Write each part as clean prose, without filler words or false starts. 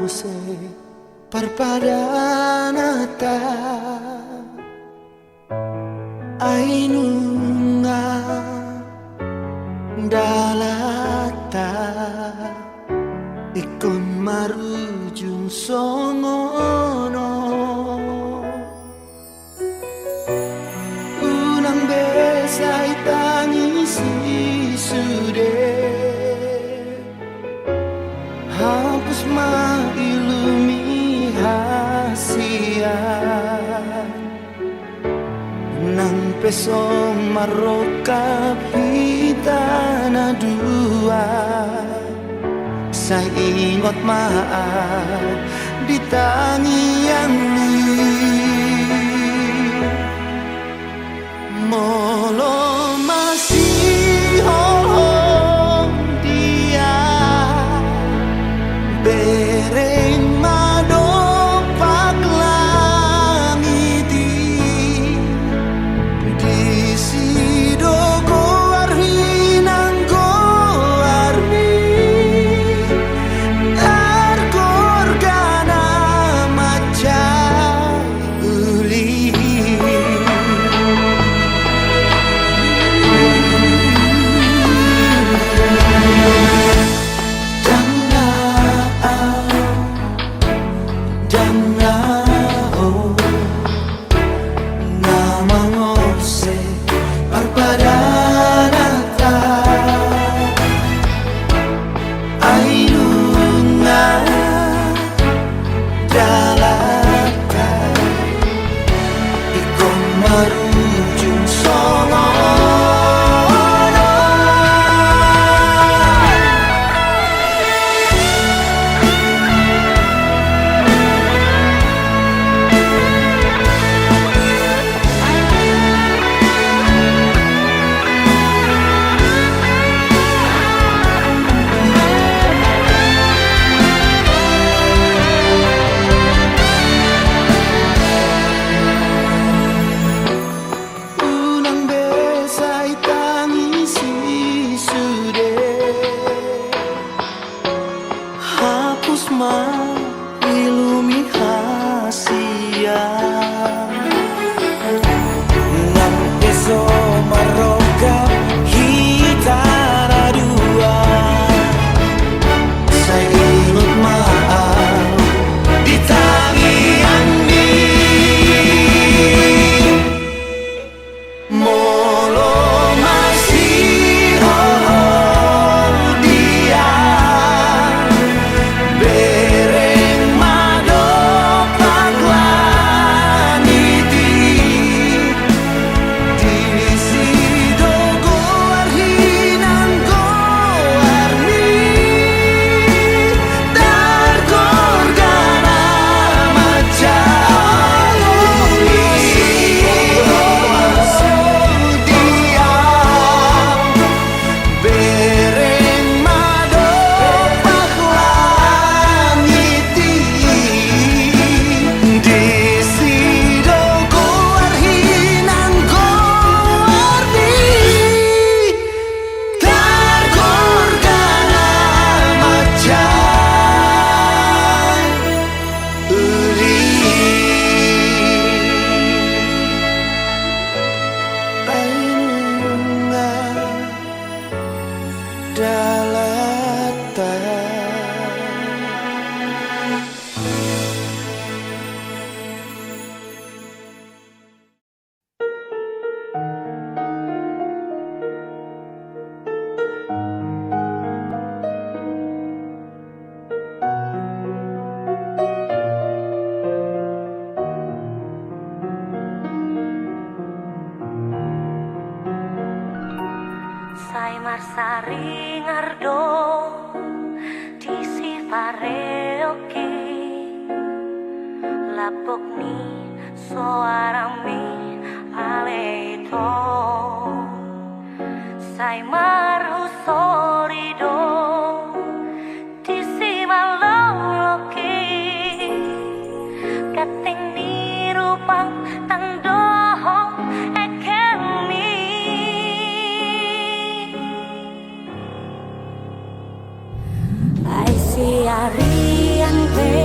se parpadanata ainunga dalata ikon marujung songono unang besai tangisi sude hapus mailumi hasian nang peso marokap hitana dua saya ingot maaf di tangi yang molo masih hohong dia bereng madopak langiti di sidogo arhinang goarmi argorgana macai uli marujung songono ilumi hasia nang peso maroka hitara dua saya ingat maaf di tangian molo masih dia Sai marsari ngardo di sifare oke lapok ni soarami aleito sai marhu sorido di simaloloke kating ni rupang tangdoho ekemi ai siarian pe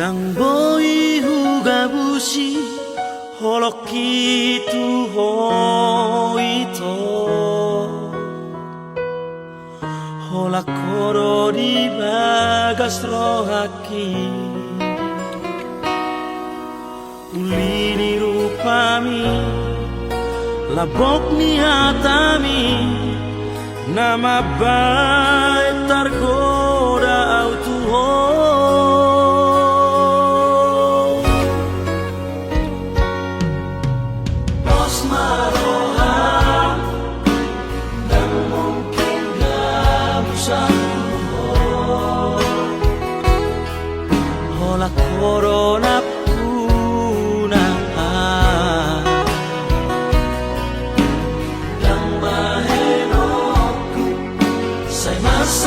Nang boi huga bushi holoki tu hoito hola koro di bagas rohaki ulini rupami labok ni hatami nama baik tergoda autuho Los maroha dan mungkin gak bisa hola corona puna dan mahenoku say masa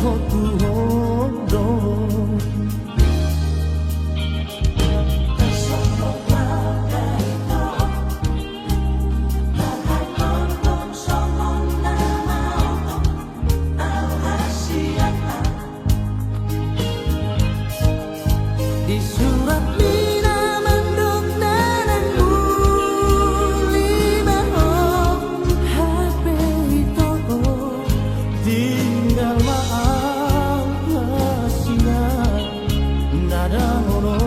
hotu hodo di surat mina mendung nananmu lima HP itu tinggal maaf sinar nada mono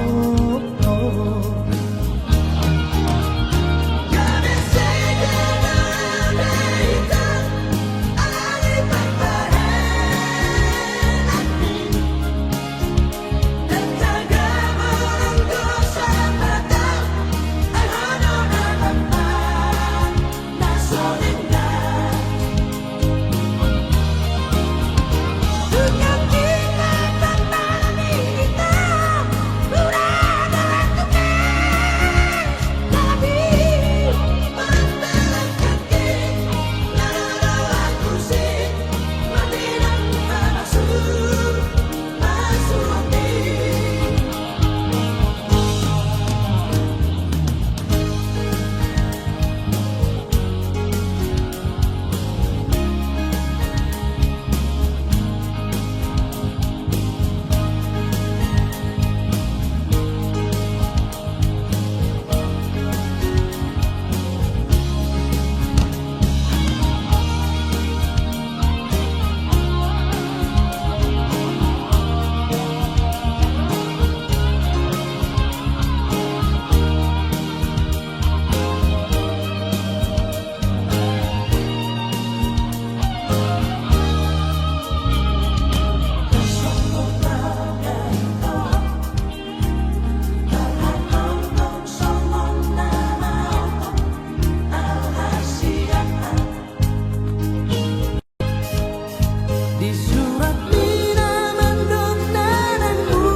di surat mina mendung nananmu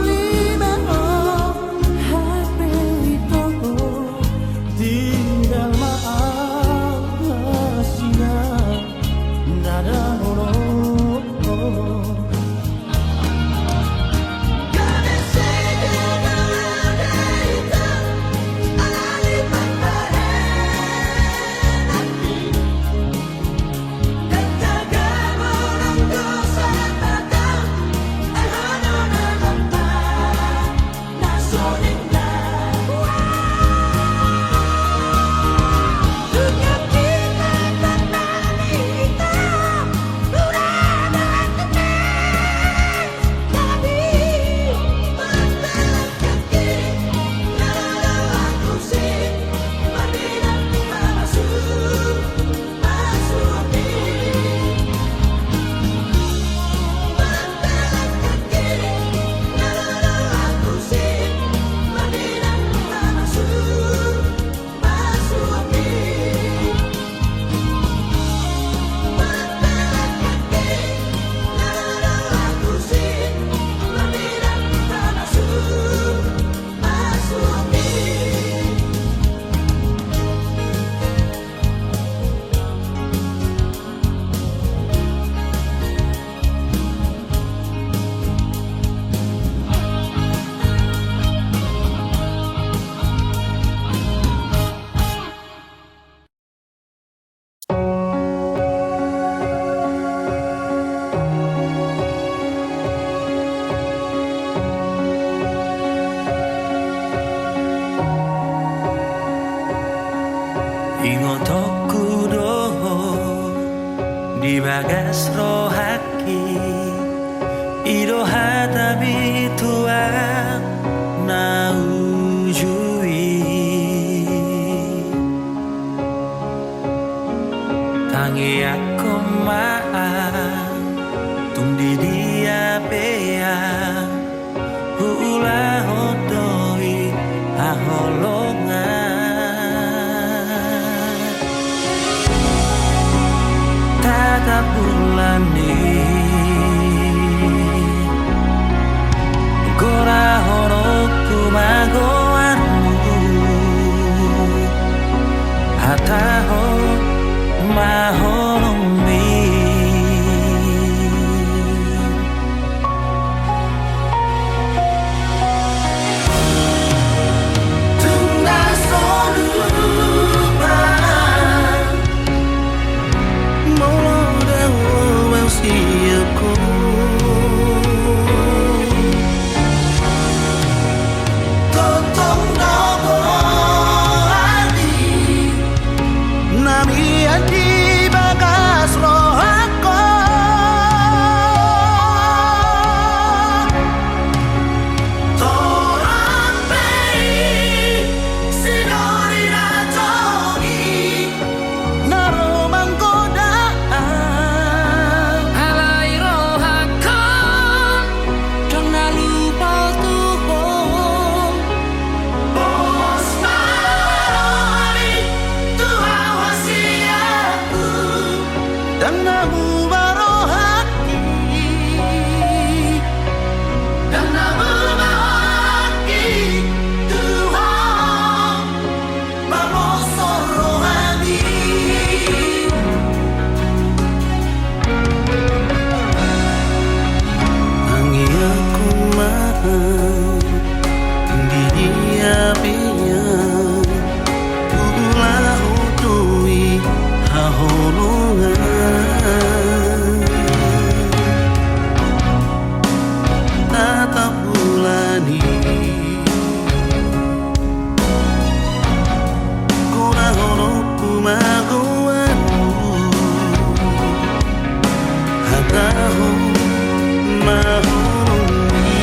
lima HP itu tinggal maaf sinar nada mono ingotoku doho di bagas rohaki ido hatabi tuang na ujui tangi aku maan tung di dia bea hula hodoi aholongan tatap bulan gora horoku magoanmu hataho mahorongmi dan namu baru hati dan namu hati Tuhan mamosor rohani tangi aku maha dia biya tulah utui haholongan tatap bulani kuna holoku magoanmu hataho mahoroni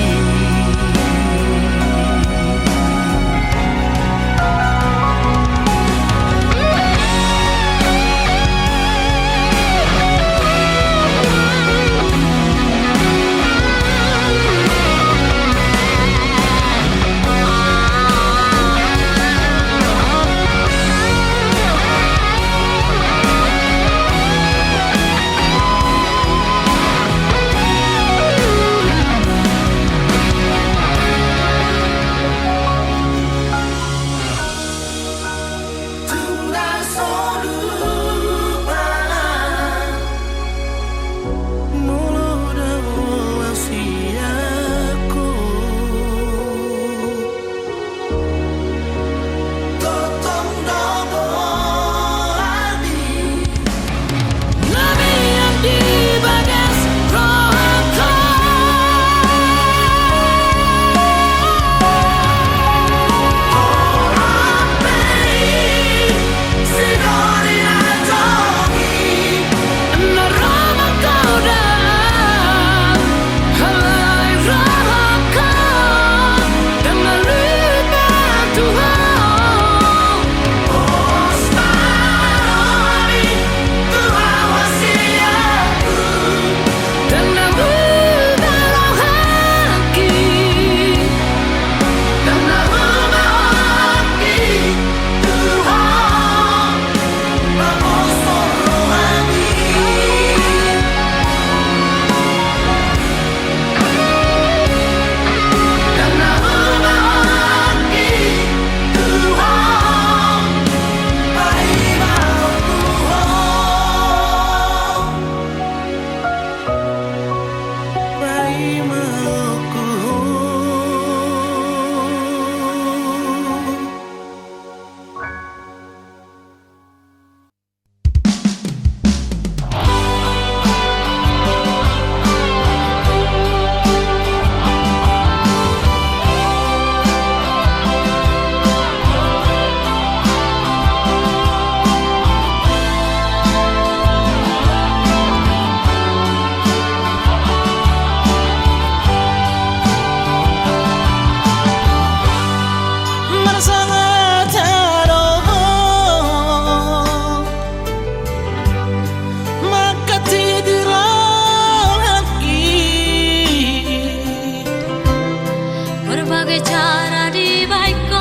Berbagai cara dibaikkan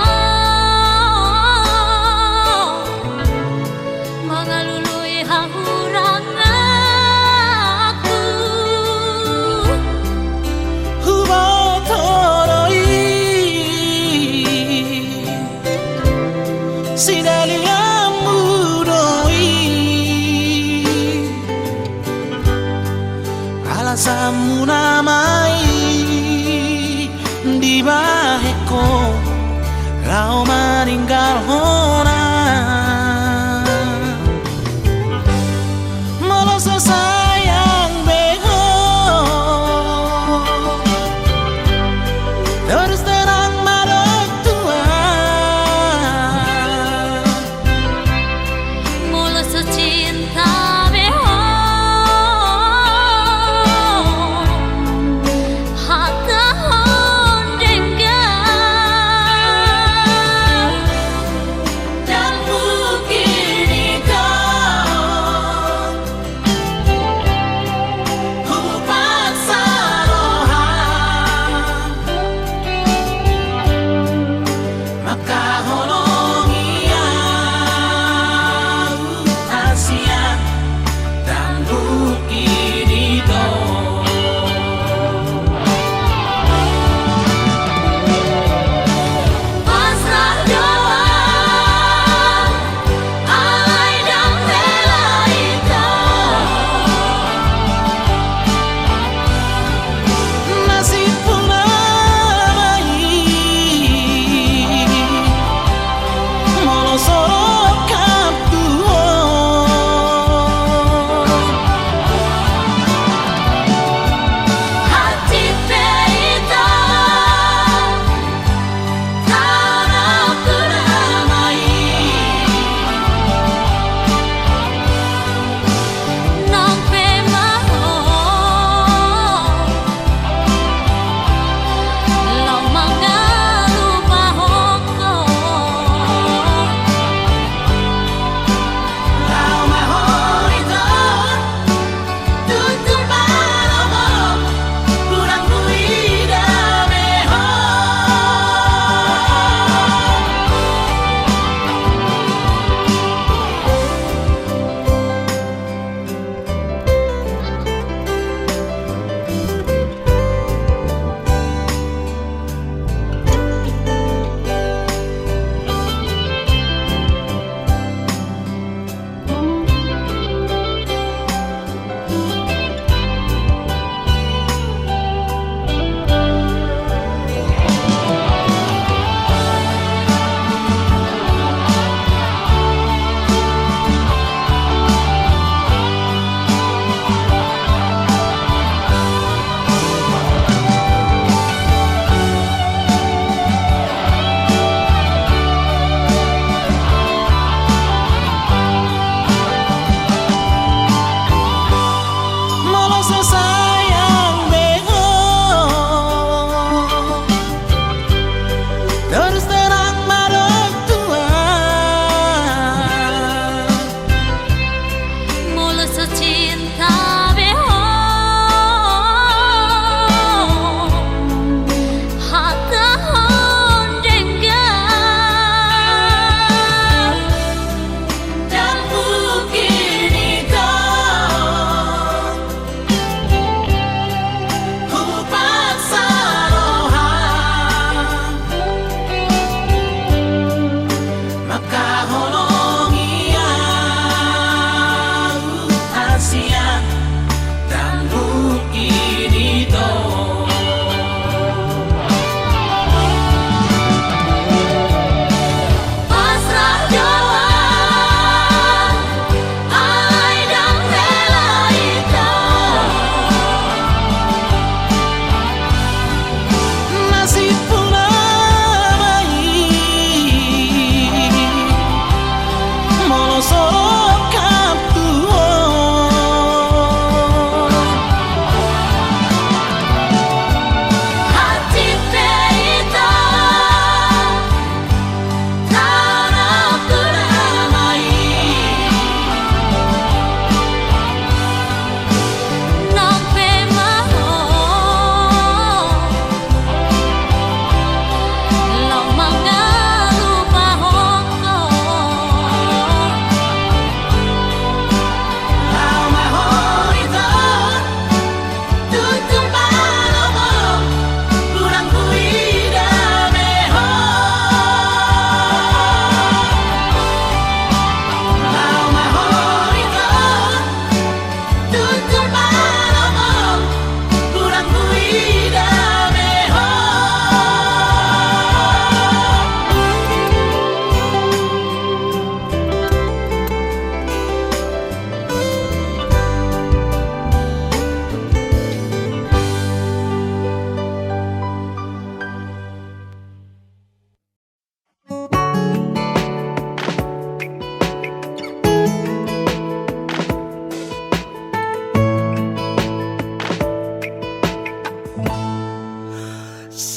mengalului hauran aku hubatoroi sidaliamudoi alasanmu namai di baheko kau meninggal hona meloso sayang beho terus terang marah Tuhan meloso cinta beho hata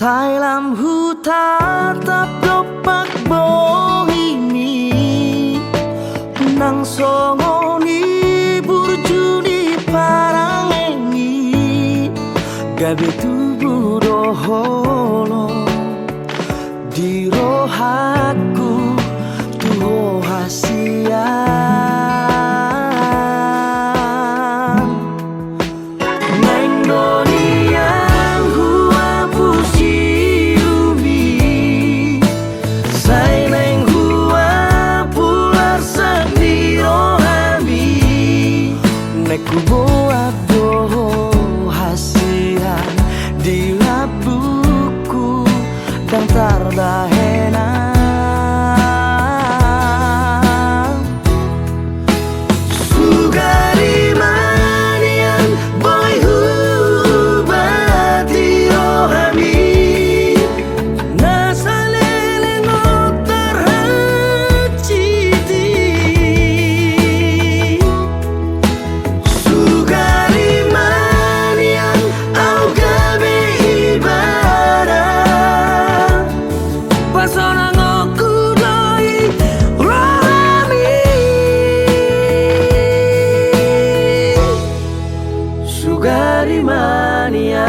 Sai lam hu tatap dopak bohimi nang songoni burjuni parangengi gabe tubuh doholo di rohaku tuho hasian neng dunia hua pusiumi sai neng hua pular sendiro hami neku buat doho hasian di labuku dan tardahena sugari manian boy hubati rohami nasalele ngotar haciti sugari manian au gabe ibadah pasona ngoku doi rohami sugari manian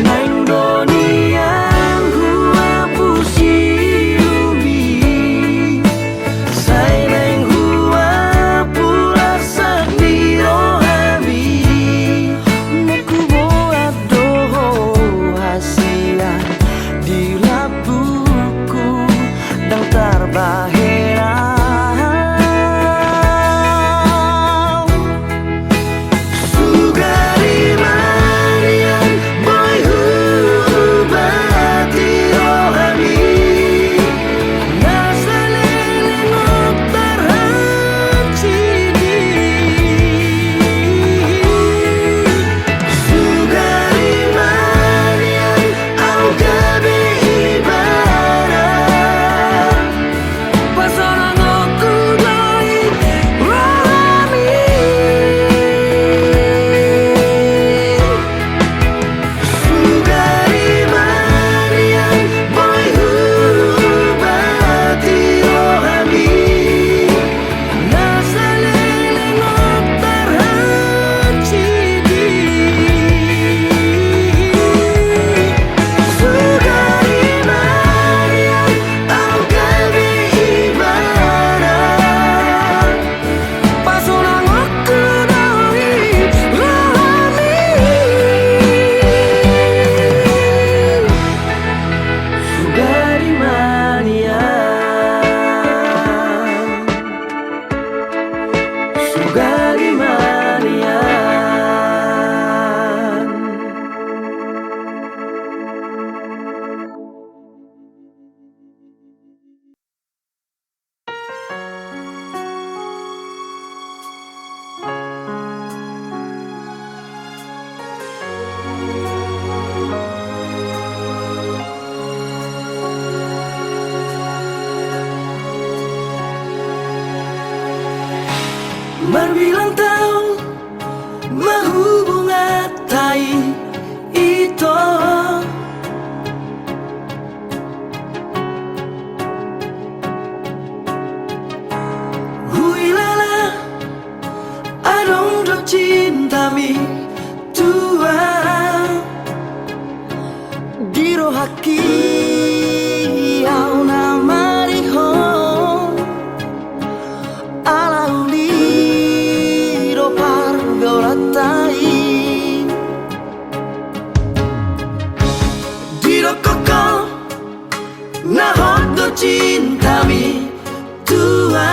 neng dunia hua pusiumi sai neng hua pular sendiro hami neku buat doho hasian di labuku dan tarbahera sugari manian boy hubati rohami nasalele ngotar hacidi sugari manian au gabe ibadah pasona ngoku doi rohami sugari manian boy hubati rohami nasalele ngotar hacidi sugari manian au gabe ibadah pasona ngoku doi rohami sugari manian sugari manian berbilang tahun mahubungatai ito huilala adong do cintami tua diro haki au namariho alauli do pargolatai diro koko nahot do cintami tua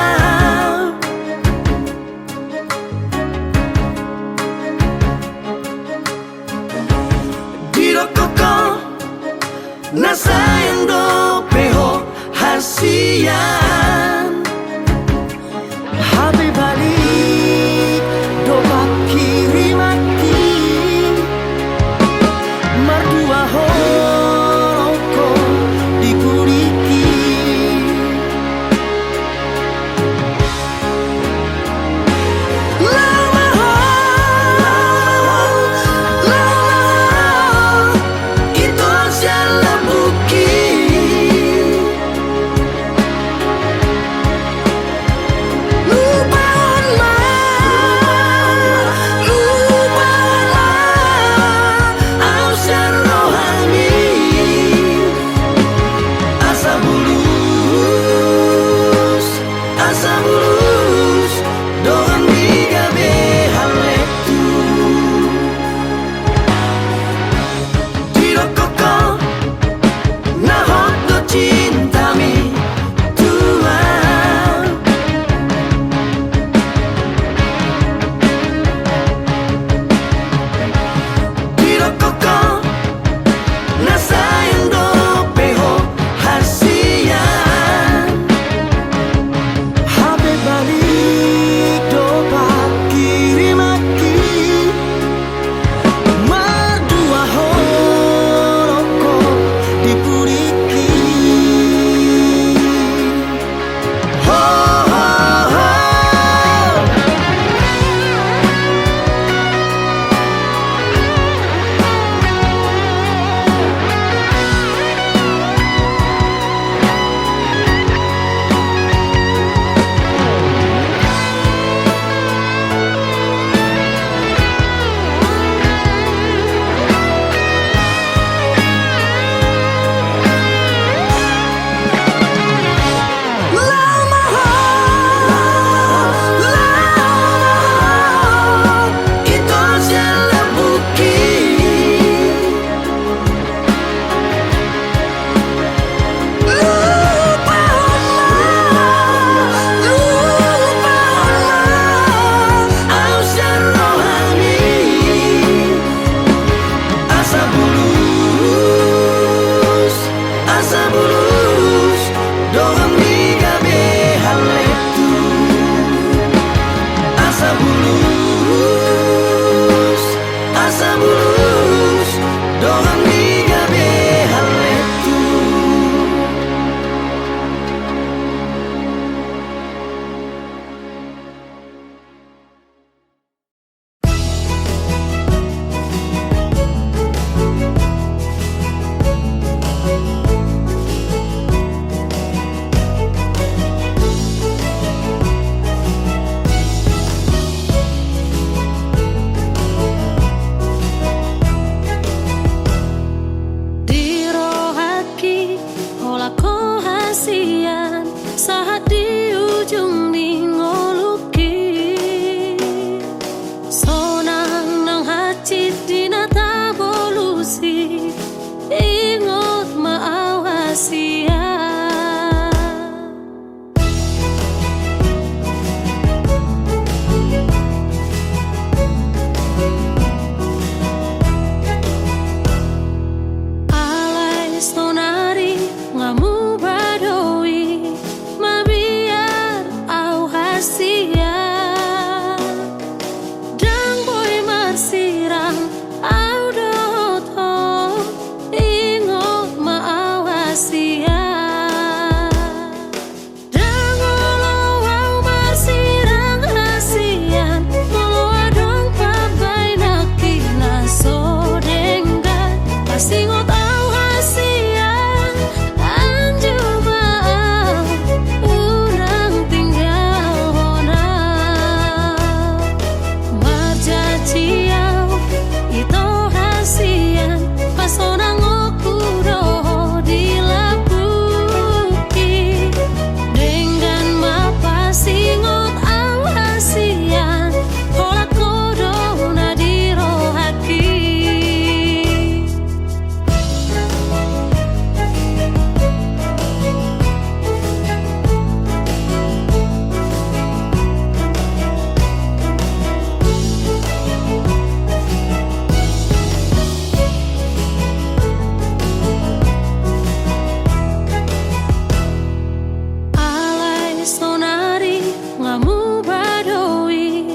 sonari ngamu badoi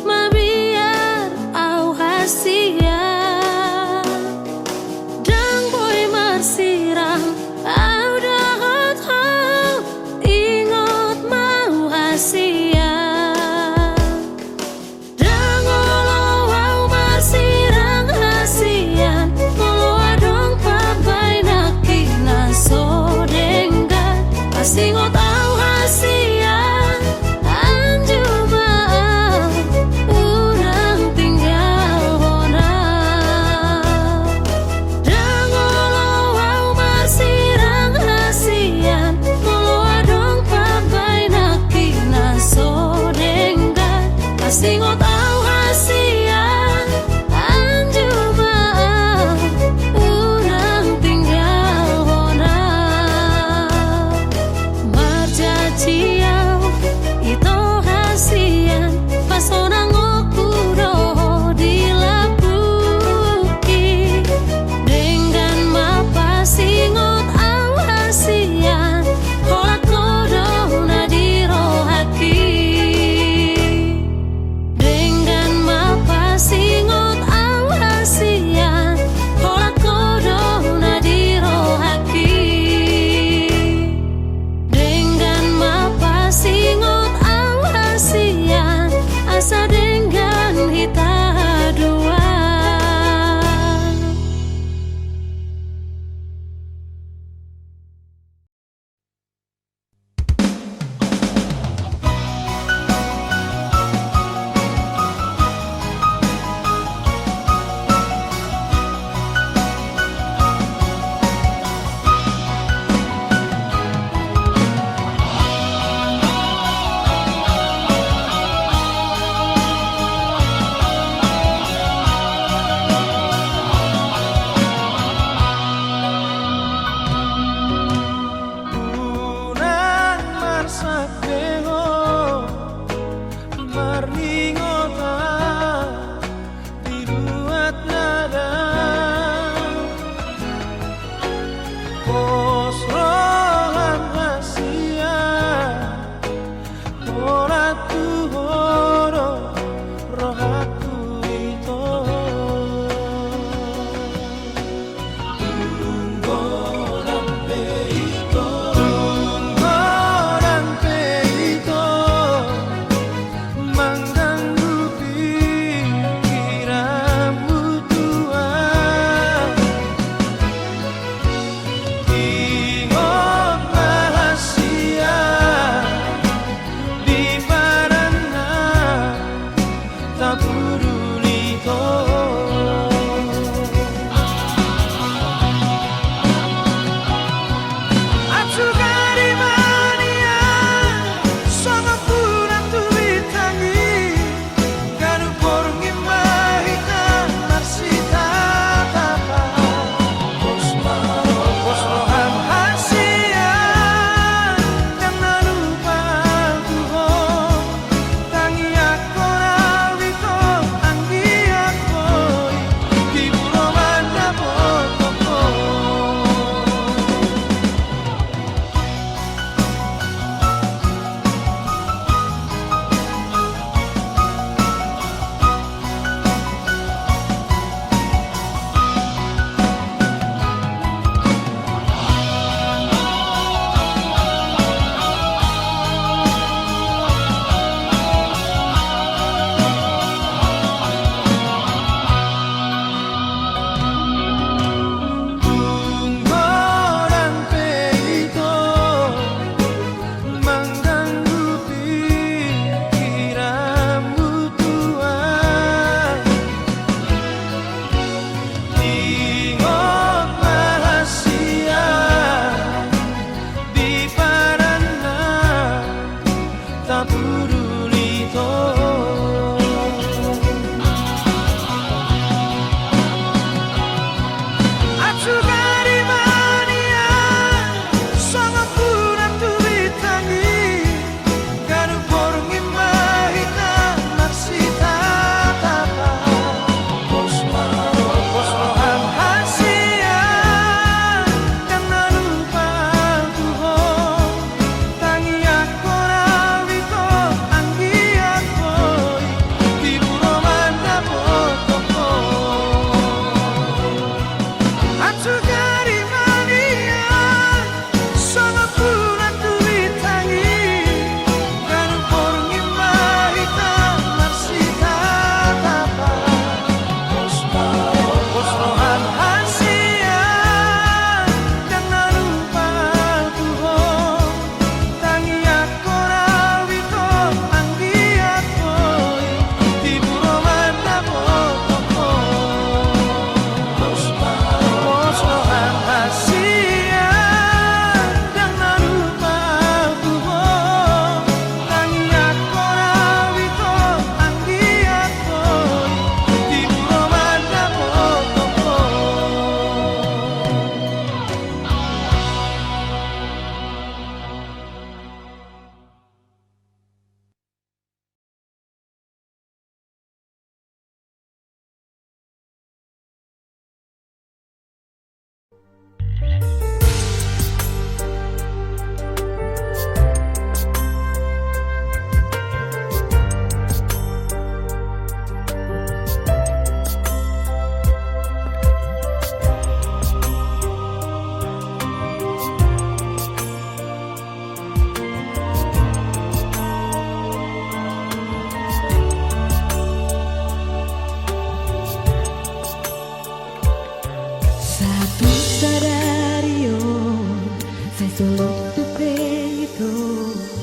mabiar au hasia dang boy marsirang au dahat hau ingot mau hasia dang olo au marsirang hasian olo adong papai nakina so denggan pasingot au hasia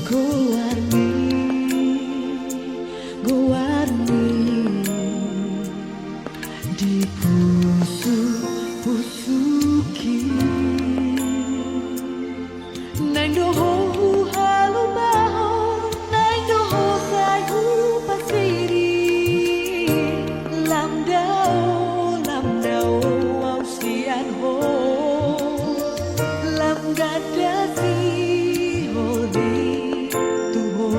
Gowarni di pusuki nang doho halu baho nang doho sayu pasiri lamdao ausian ho lam gadasi holi tuho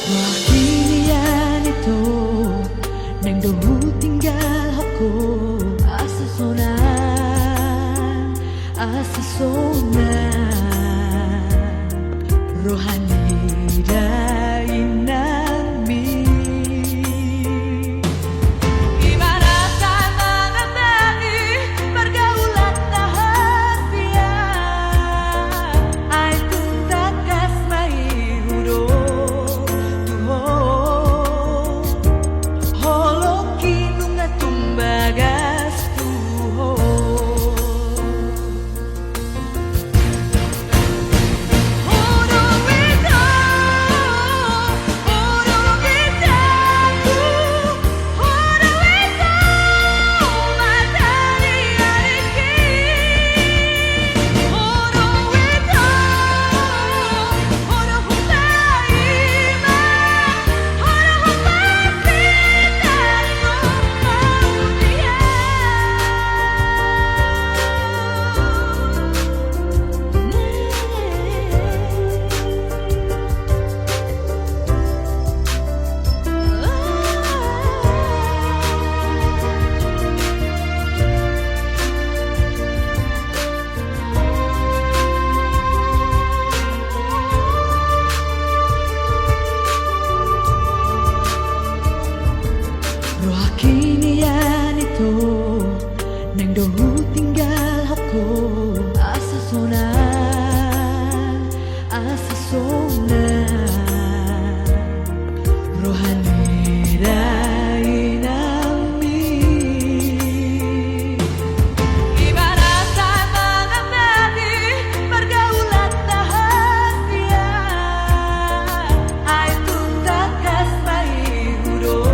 Wakilian itu neng dohu tinggal aku asa sona rohani dainami ibaratkan mengenali pergaulan rahasia ai tuntas kasmai huro Kinian itu neng dohu tinggal aku asa sona rohani dainami ibaratkan mengenali pergaulan rahasia ai tuntas kasmai huro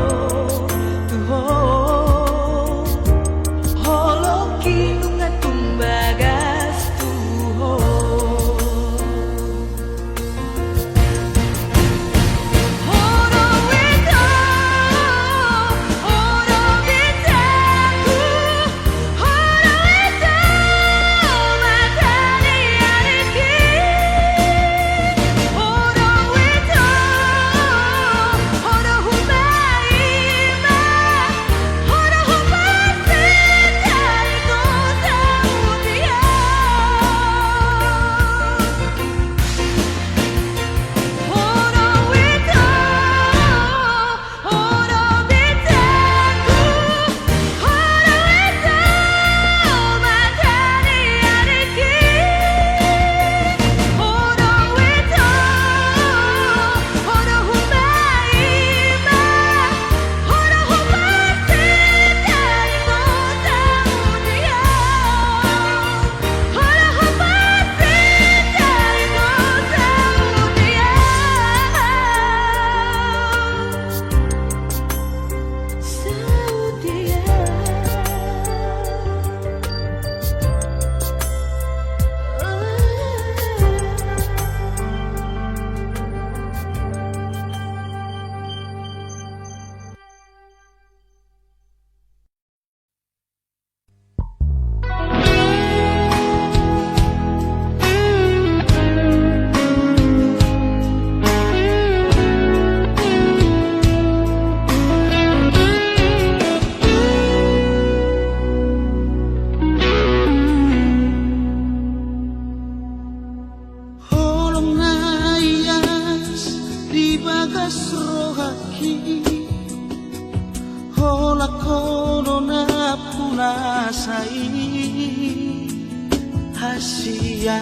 Hasia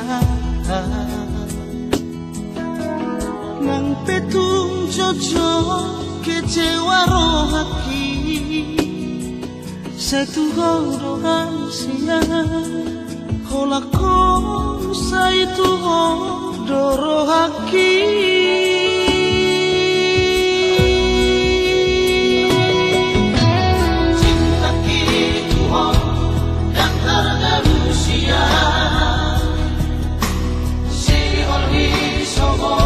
nang petung jojo kecewa rohaki setu horo hasia lakon saitu doro haki cinta kitu dan harga manusia si olhi sogo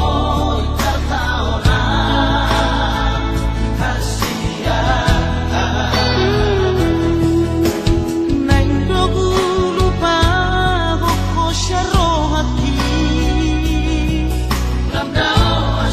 tertaona kasia neng dogu lupa hoko syaro hati ramdao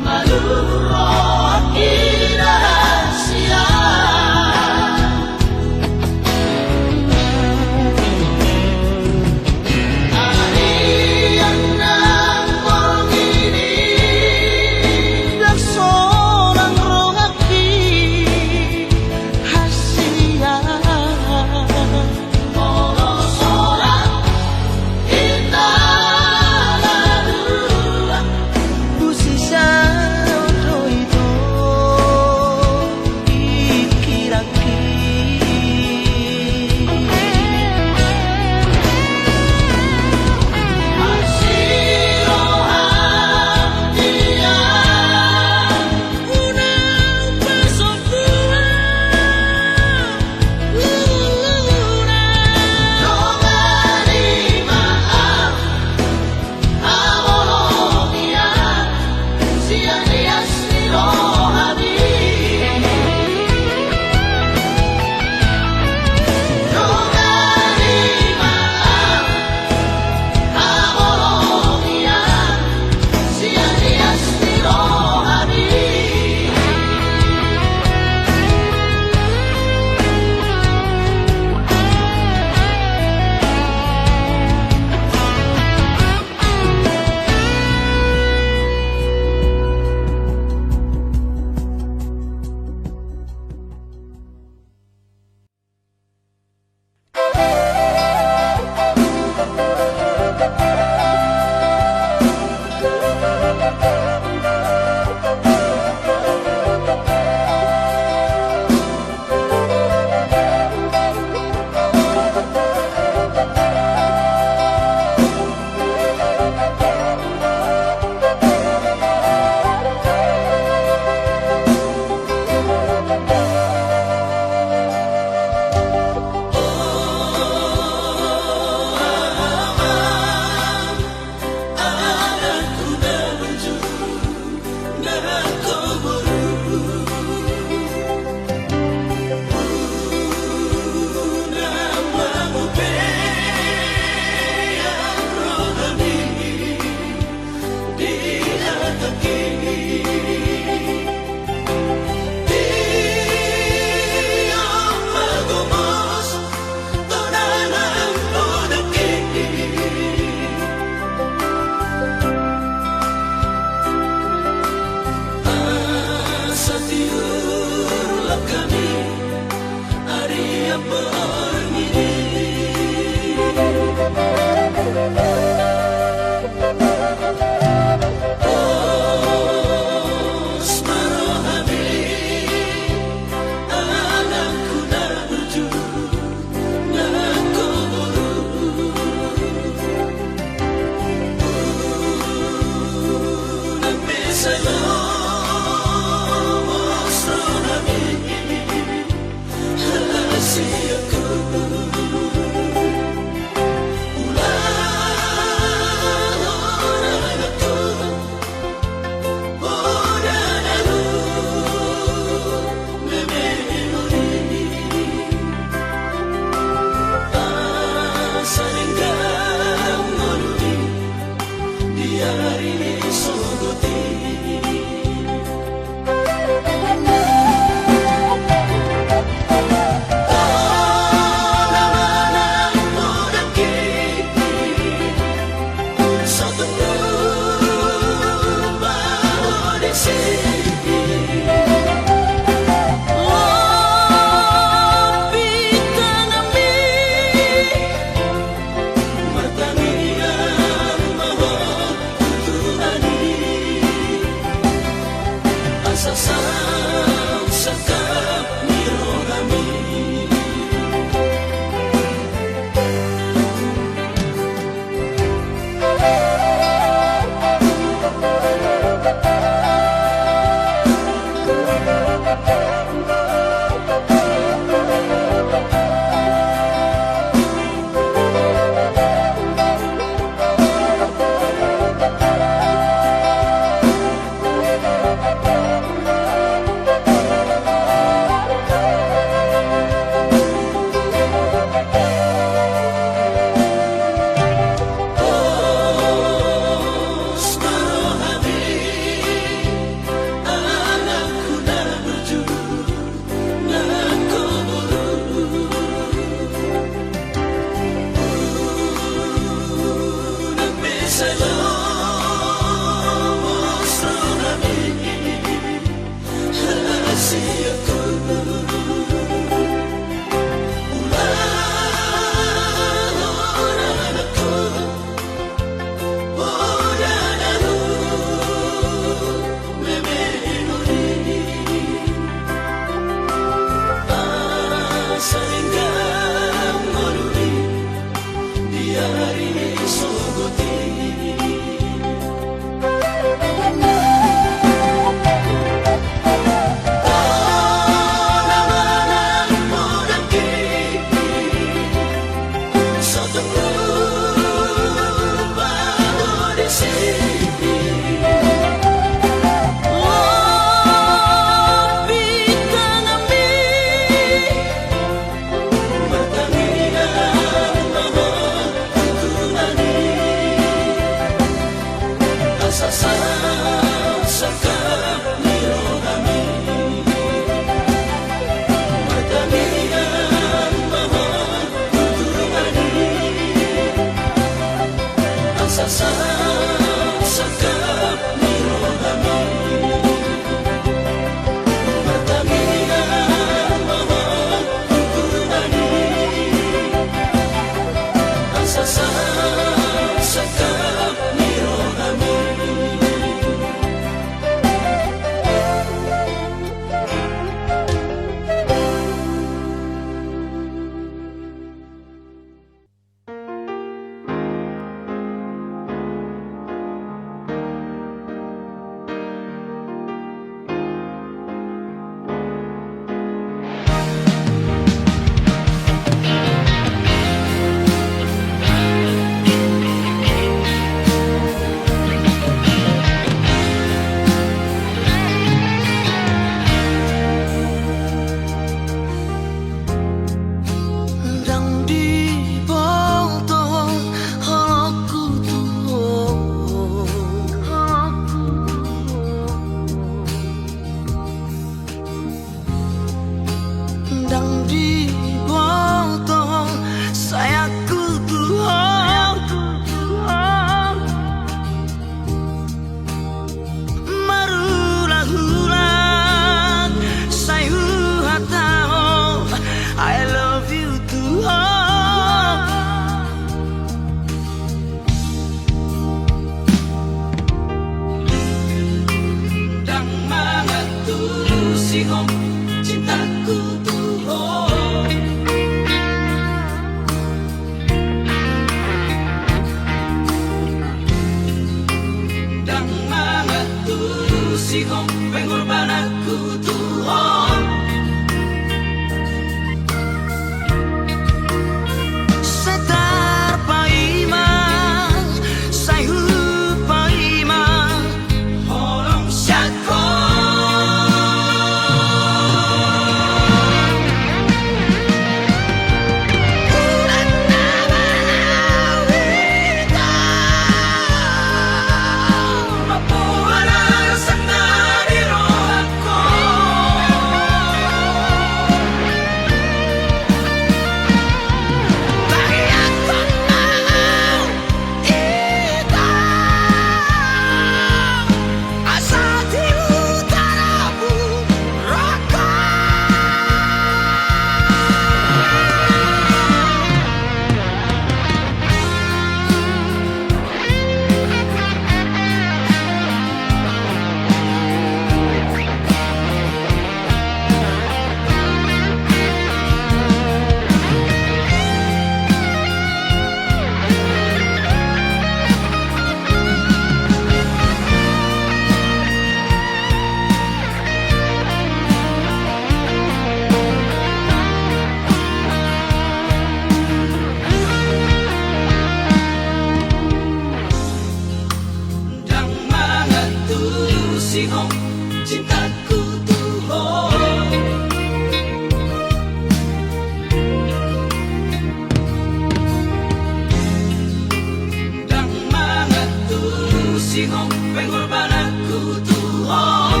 singong pengorbananku Tuhan.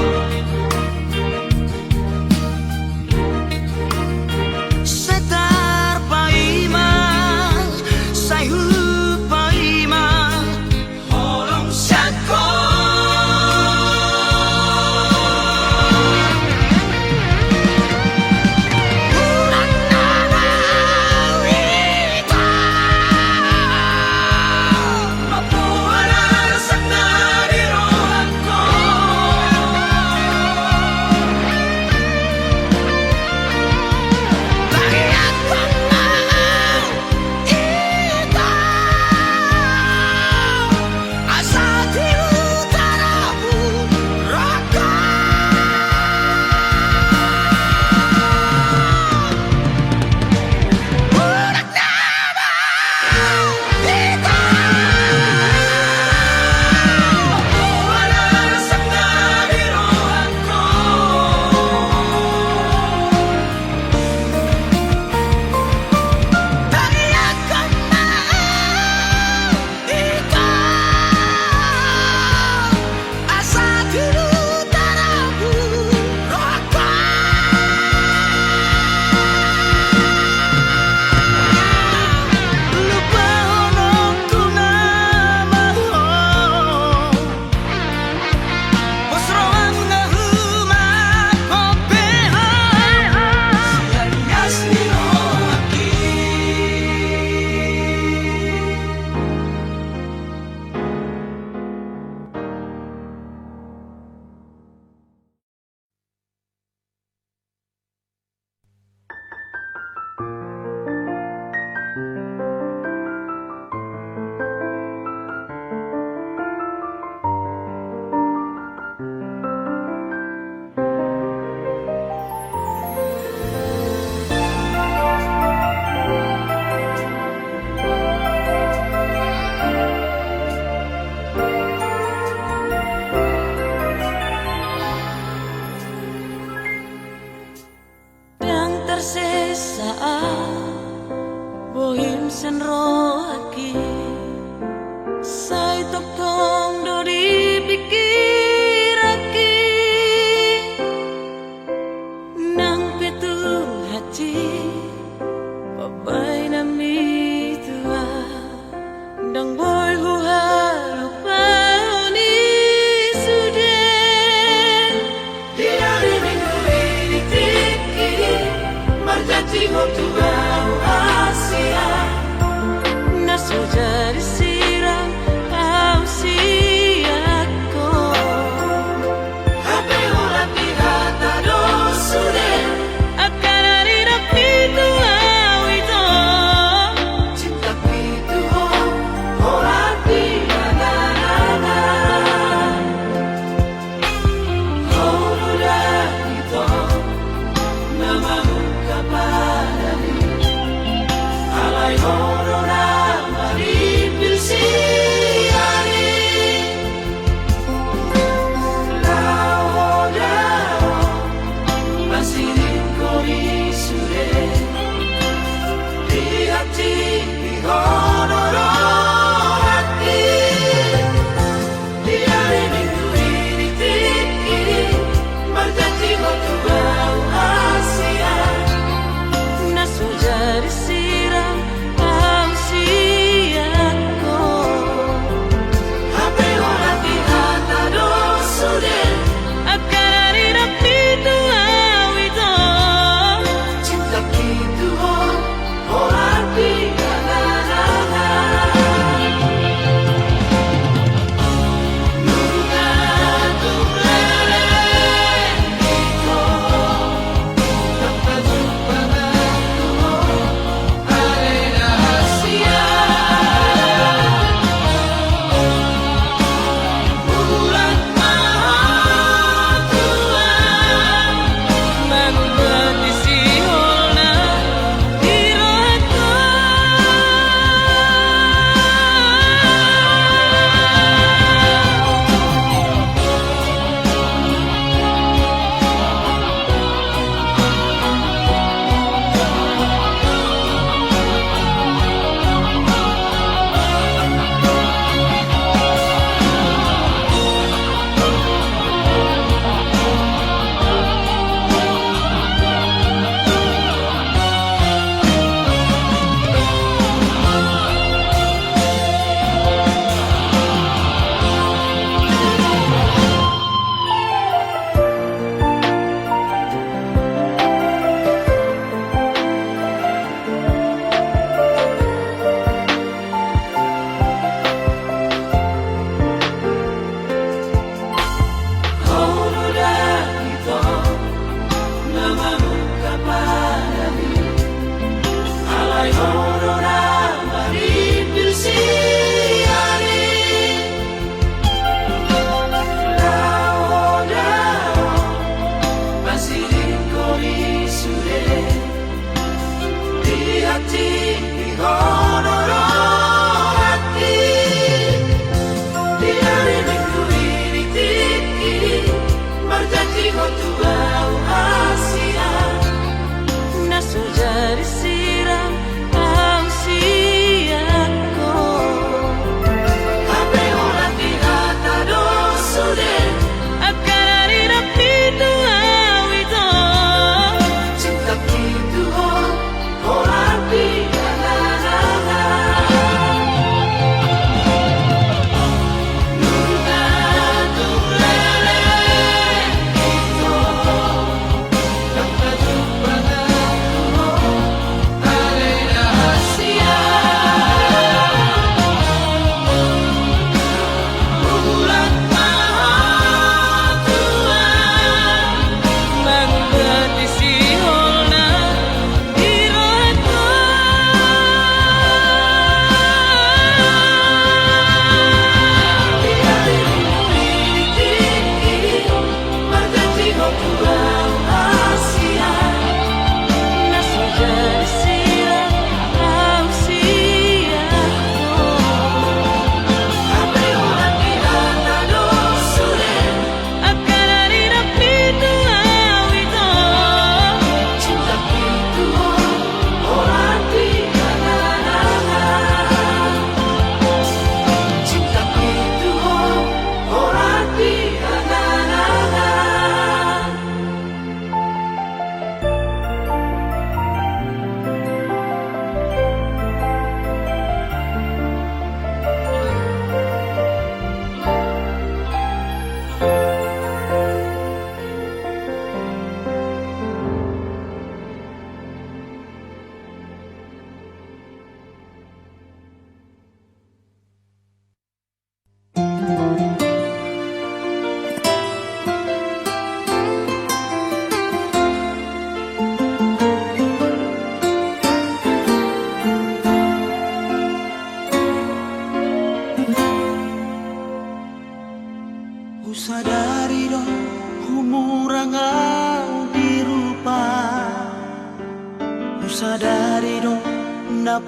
Setar paimang sayu paimang holong sako urak nana wita mapuana sakna di rohanko lagi aku mau ita asa di utaramu raka urak nana wita mapuana sakna di rohanko dari akan mau ita asa di utaramu raka lupa honongku namaho posroang nahuma kopeho sianias niroaki yang tersisa bohim senro aki sai tok tong do dipikir aki nang petu hati papai nami tua dang boy hu harupani sudah dia minggu ini tiki marjati ho tu Asia na suja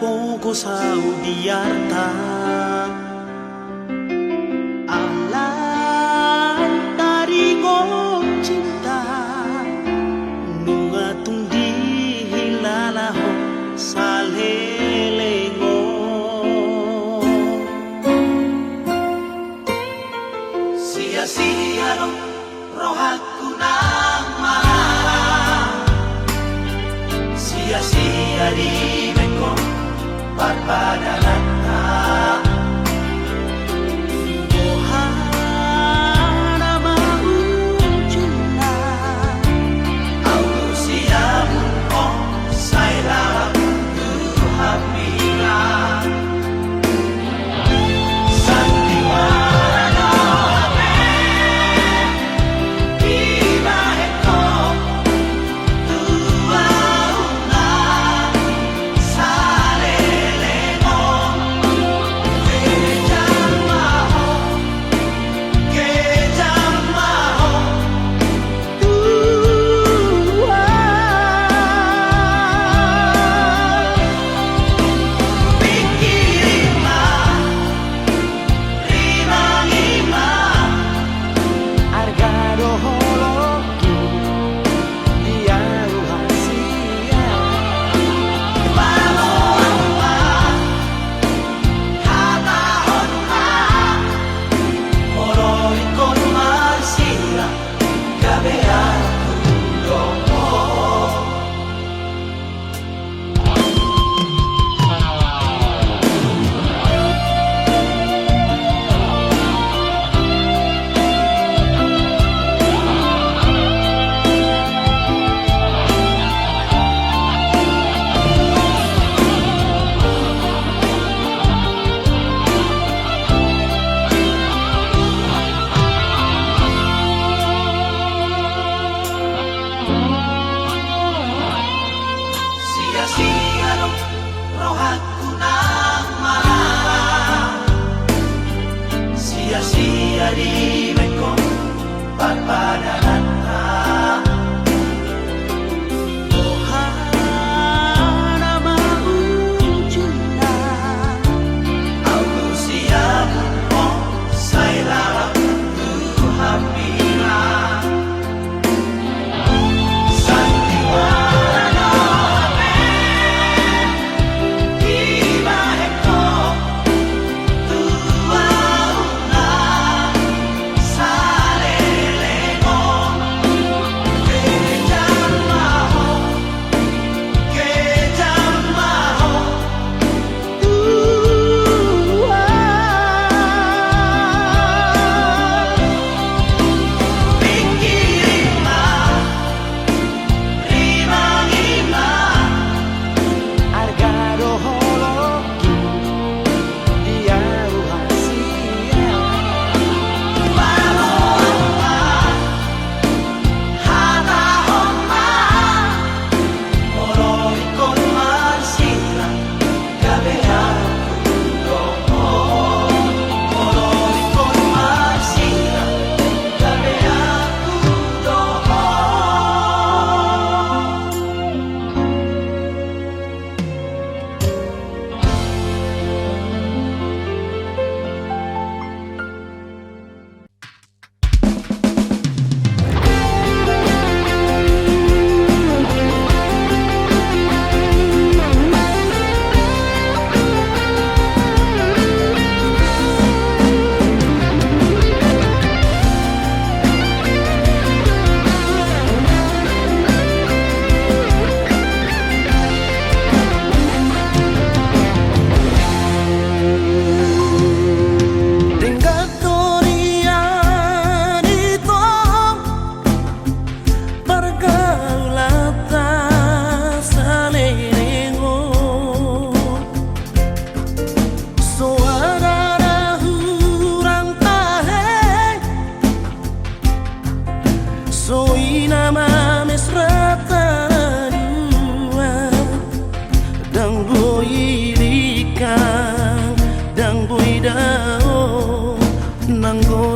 Pogo sa udiyarta alan tarigo cinta nunga tundi hilalaho sa lelengo sia-sia rohaku nang marah sia-sia di Barbadanata Mohana maujuna Aku siamu oh sayla Tuhamila Sandiwara Iba eko Tua una Sia-sia di mekong Barbadanata Ohana maujuna Aku siamu oh sayla Tuhamila Sandiwara Iba eko Tua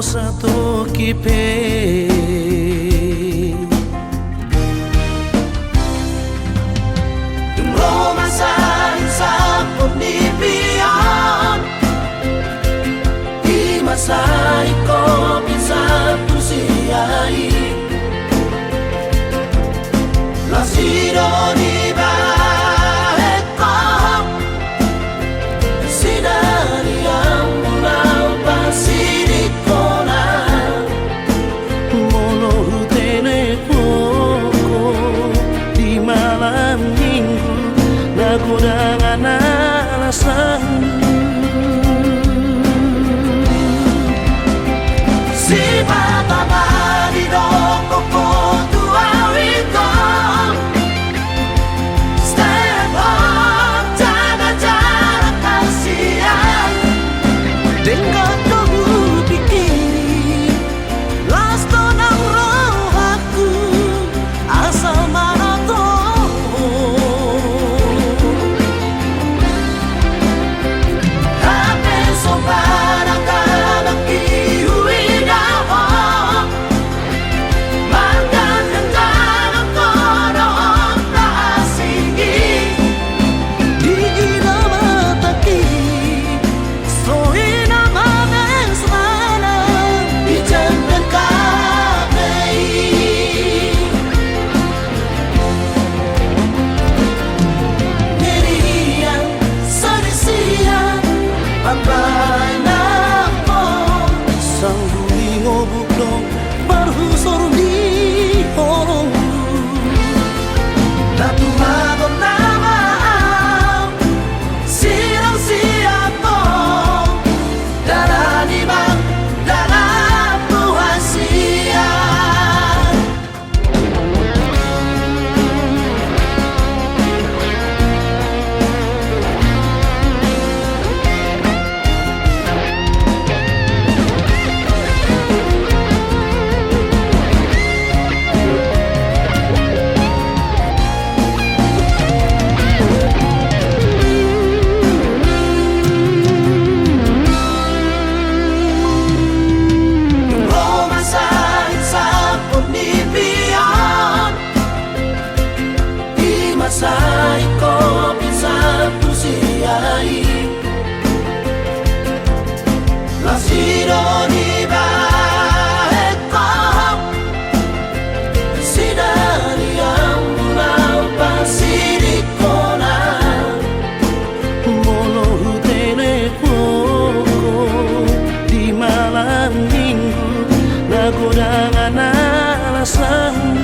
satu kipe Dumro masan sa Pantay na po Isang hulingo buklong Barhusor di horong Natumagot na maam Sirang siya po Darani bang darang buhay siya Masay ko pinsan tu siya'y Nasido di bahet ko Sinari ang mulaw pasirik ko na Molo hutene ko Di malam minggu Nagodangan alasan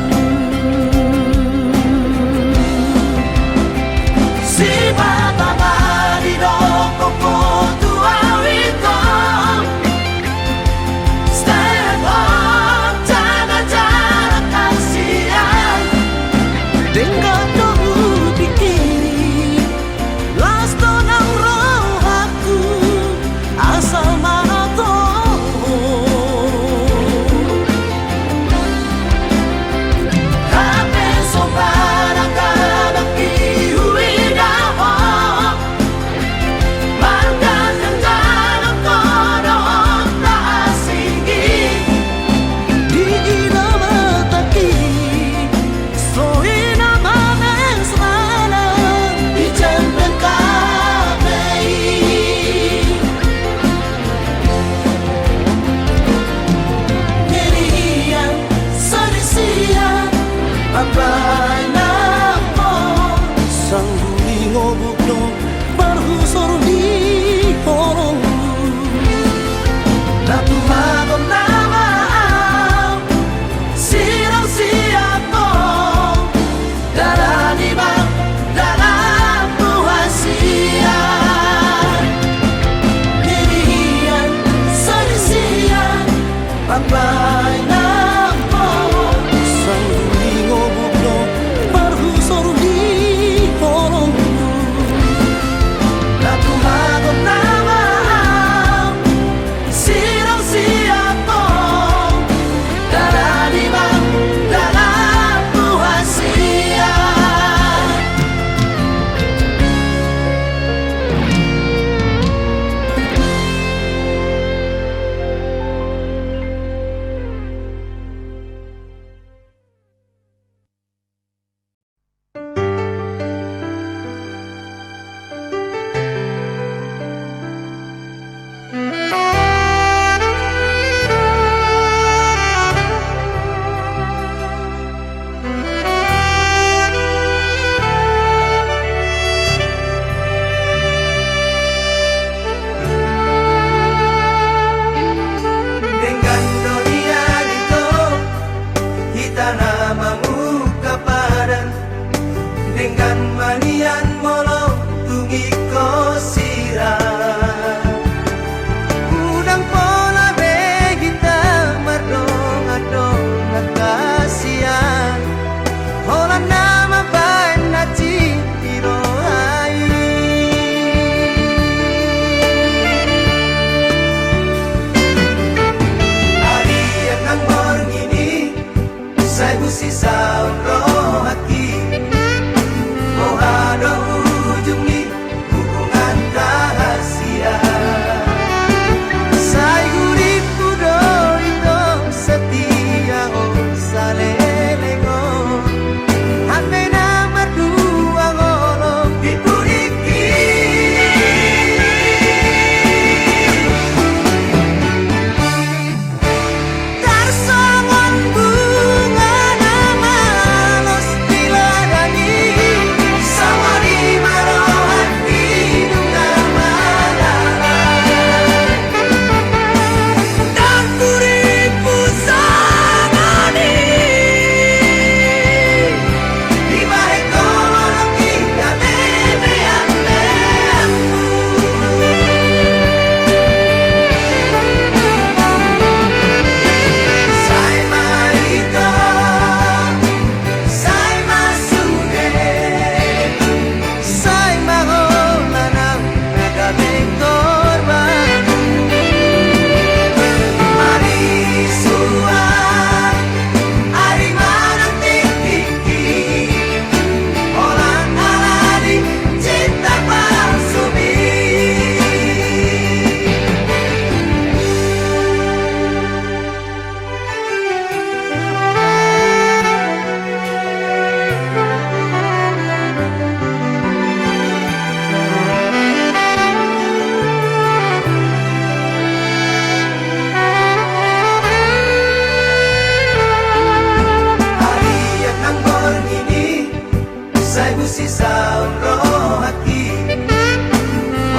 sisaun rohaki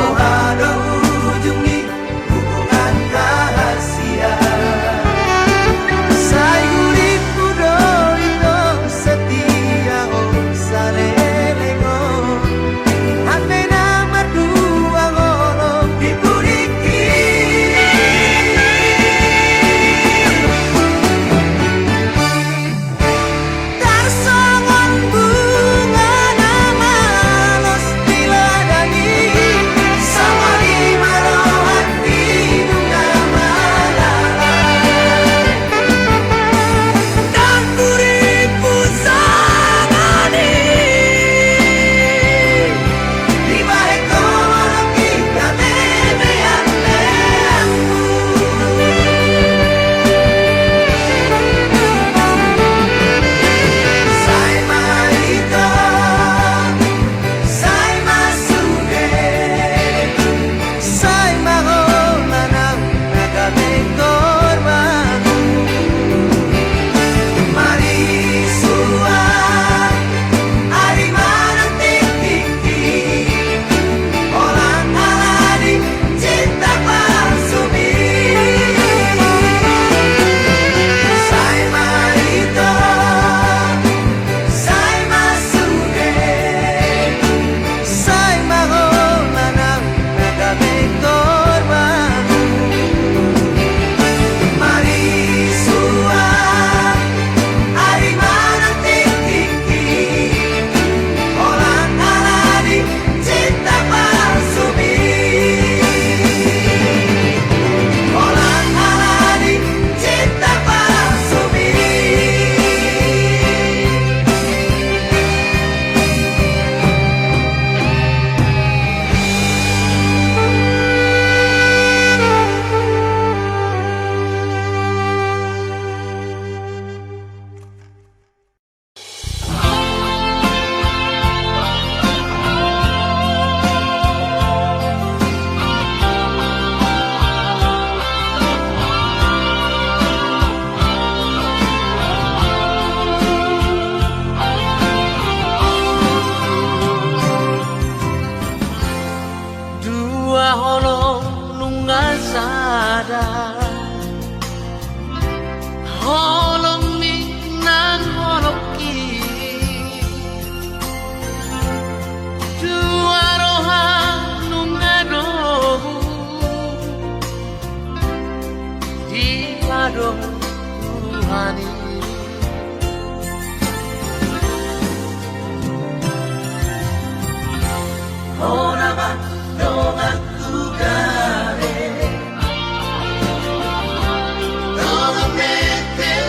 oh ada ujungi hubungan rahasia sai uripku doino setia oh salelengo hapena mardua ngolo dipuriki tarsongon bunga nama los diladani sama di marohan di bunga malalan dan kuripu sangani di balik kolong kita memean leangku sai marito sai masuge sai maholanang nagabentor manu marisua ari manang tiki orang alani cinta palsumi sai marito sai masuge sai maholanang nagabentor manu marisua ari manang tiki orang alani cinta palsumi orang alani cinta palsumi dua holong nungal sada holong mi nan holong ki dua roha nungado di padong Tuhani oh nama dongan tugare dongan metel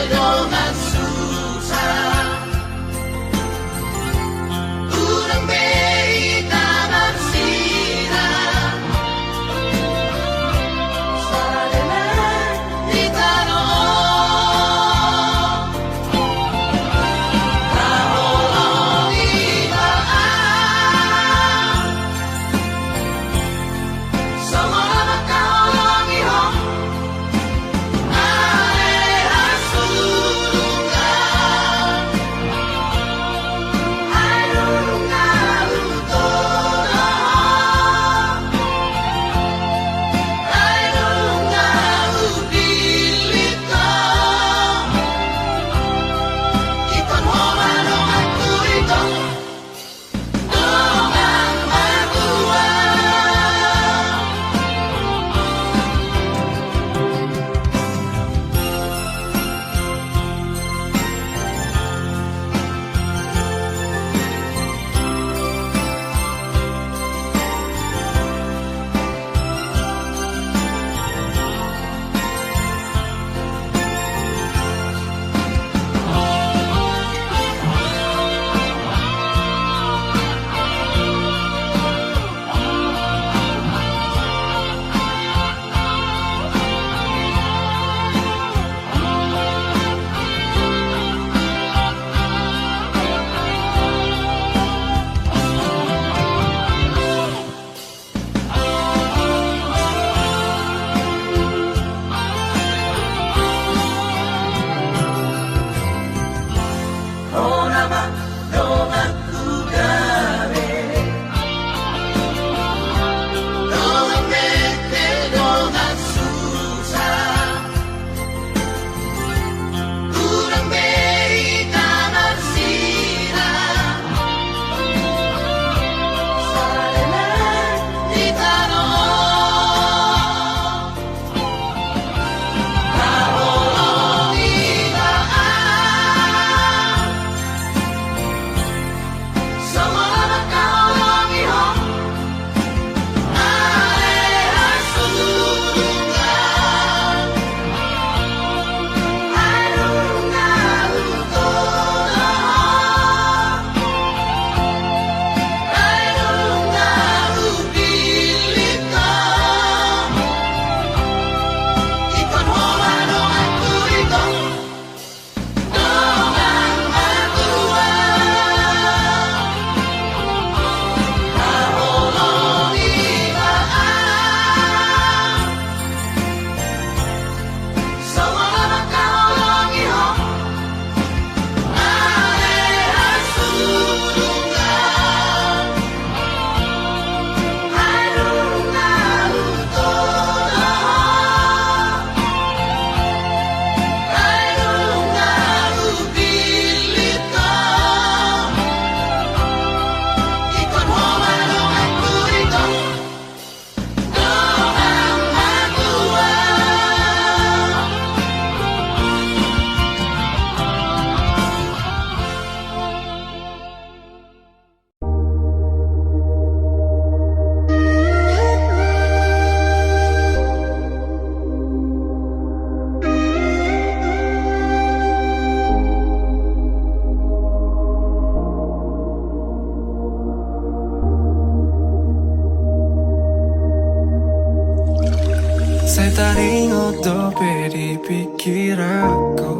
Setaring otope dipikir aku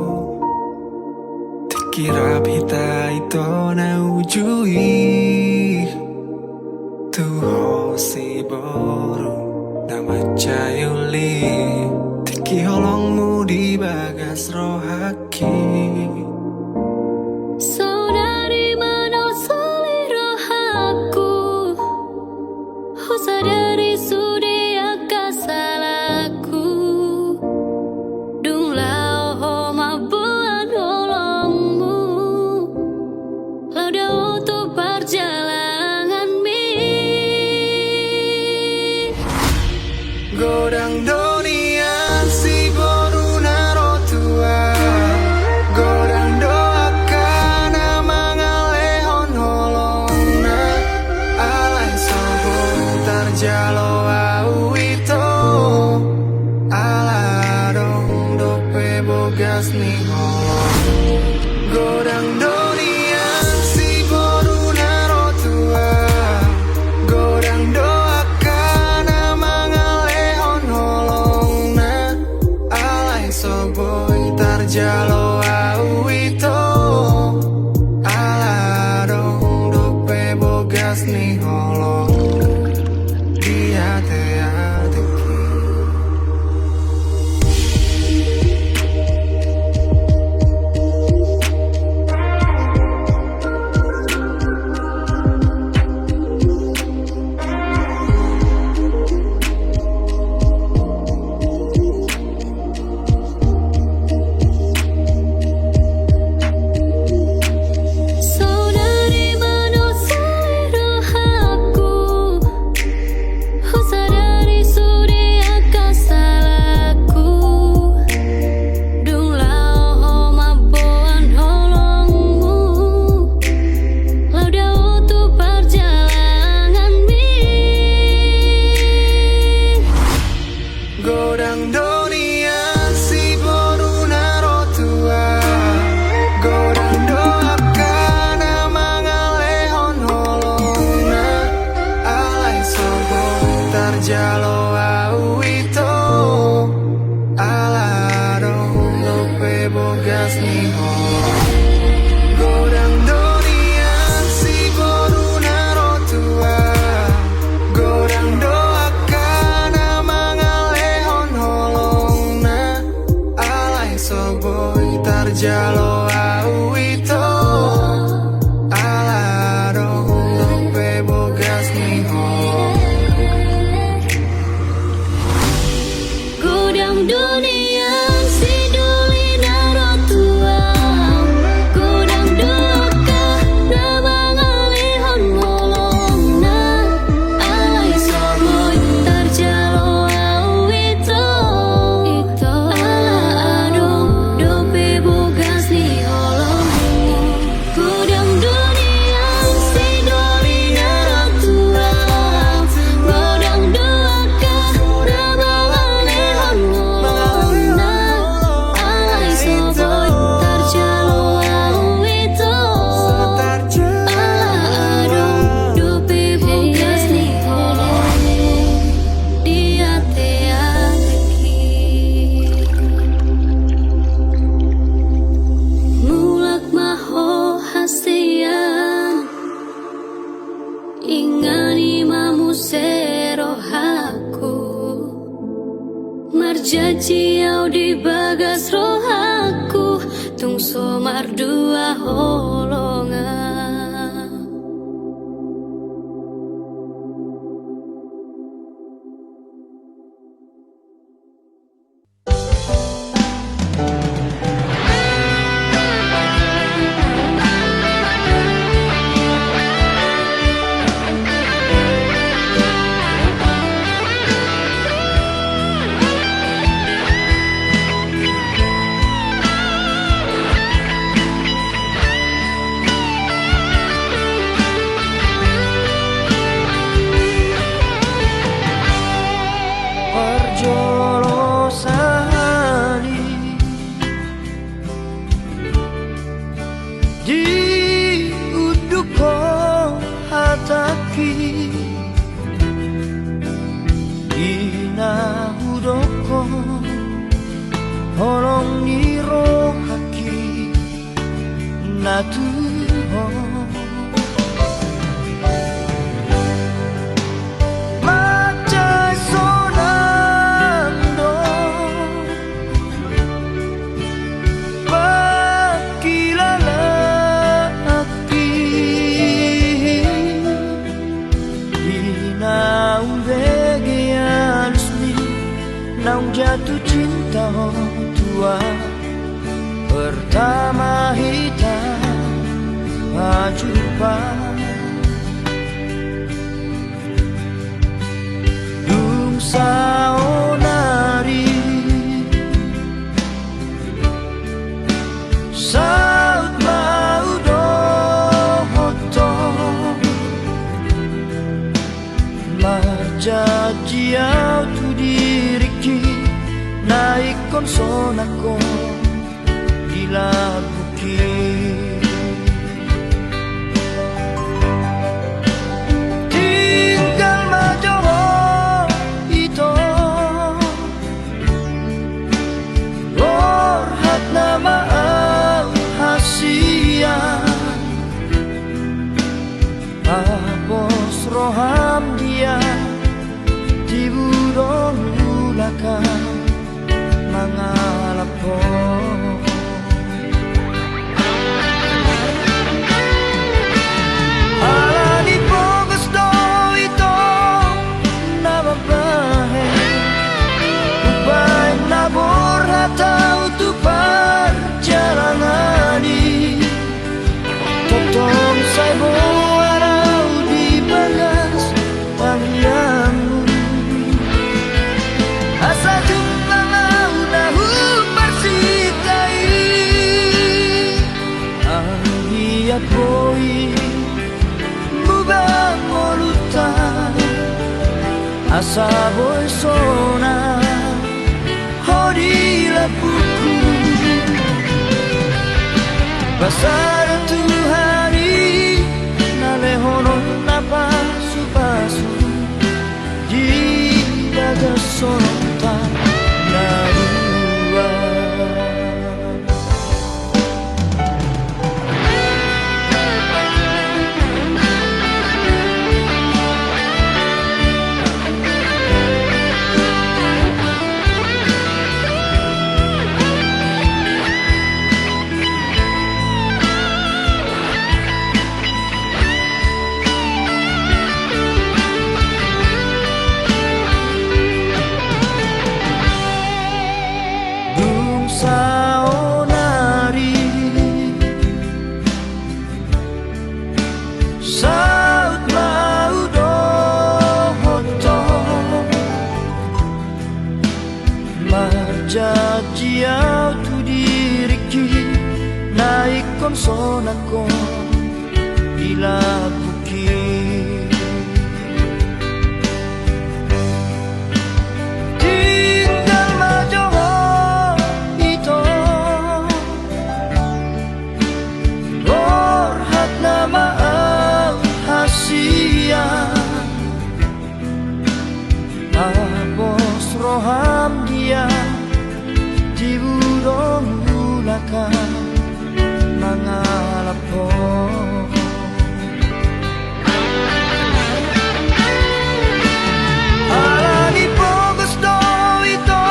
Tekira pita ito na ujui Tuho si boru na macayuli Teki holongmu di bagas rohaki Saudari mana seliro aku Sadari sudi akasalku Dung lao ho mabuan holongmu Lau dah untuk perjalanan mi Godang donian si boru naro tua Godang doakan amang alehon holongna Alai sobo tarjalo au ito Ala dong dope bogas ni holong Godang donian si boru naro tua Godang doakan amang alehon holongna Alai soboy tarjalo au ito Ala dong dope bogas ni holong Dia te-ateki Saudari mana seliro aku Sadari sudi akasalku Dung lao ho mabuan holongmu Lau dah untuk perjalanan mi Godang donian si boru naro tua Godang doakan amang alehon holongna Alai sobo tarjalo au ito Ala dong lope bogas ni holong Godang donian si boru naro tua Godang doakan amang alehon holongna Alai soboy tarjalo au ito Ala dong lope bogas ni holong Godang dunia si duli naro tua Godang doaka namang alihon holongna Alai soboy tarjalo au ito Ala adong dope bogas ni holong Godang dunia si duli naro tua Godang doaka namang alihon holongna Alai soboy tarjalo au ito Ala adong dope bogas ni holong Dia te-ateki Mulak maho hasian Ingani mamu serohaku Marjaji au di bagas rohaku Tung somar dua holongan Ina hudoko holong ni roh haki na Tuhan. Naung jatuh cinta tua pertama kita jumpa, dung saonari saut mau dohoto marjajiau tu diriki naik konson ako dilabuki tinggal majoho ito orhat nama al hasia apos roham dia tiburong ulaka mangalap ko alani po gusto ito na babae upay nabor hatau tupar jalangani totong saibo araw di bagas pangyamu asa boy mubang molutan asa boy sona hodila buku pasar tu hari nalehonon napa supasu di daga sonta narua. Saonari saut mau dohoto marjajiau tu diriki naik konson ako dilabuki apos roham dia tiburong ulaka mangalap ko alani po gusto ito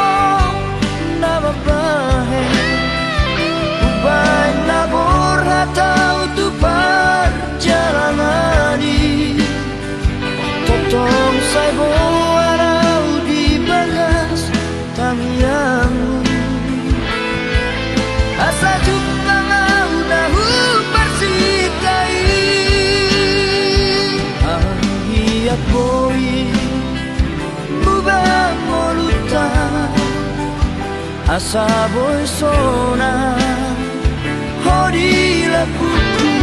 na babae upay nabor hatau tupar jalangani totong saibo asa jumlah udahu persikai anggiat boy mubang molutan asa boy sona hodila buku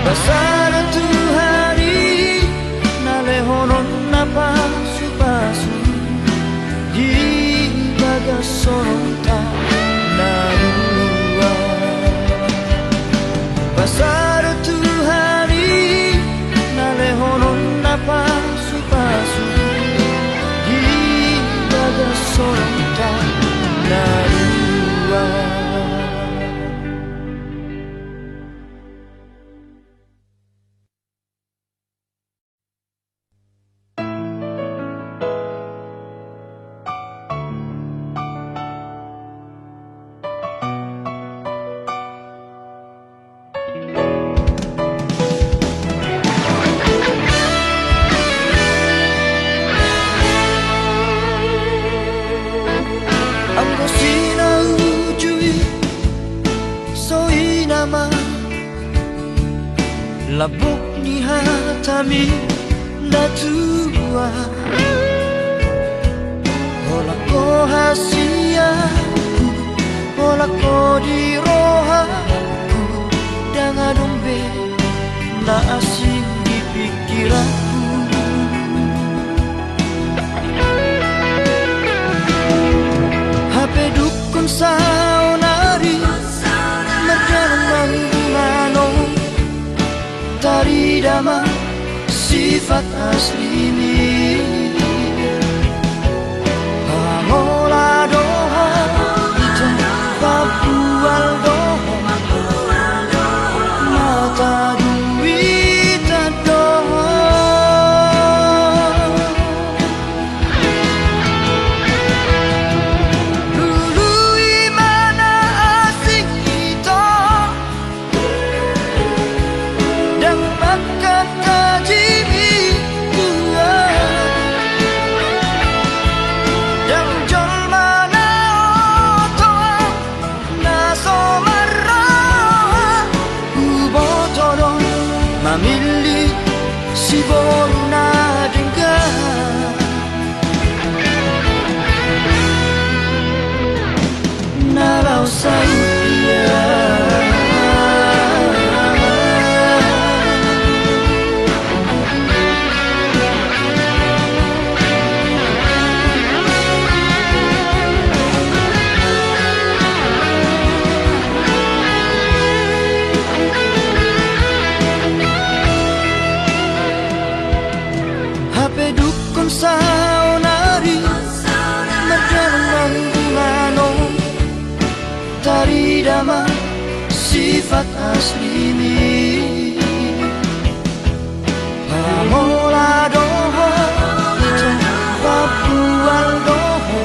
pasar tu hari nalehonon napa supasu di bagas sonta narua pasar tu hari nalehonon napa supasu di bagas sonta labok ni hatami na tua Hola ko hasiaku Hola ko di rohaku Dengan dombe na asing di pikiranku HP dukun saunari Merdalang mangano Tari dama sifat asli ni Pangola doha Ita papual doha Mata duita doha Dulu imana asing kita Dan makan tajimi Dan jol mana otoa Na somarra Ubotoro Mamili si boruna dengar Nalau saya HP dukun saunari Merdalang mangano Tari dama sifat asli ni Pamola doho Ita papual doho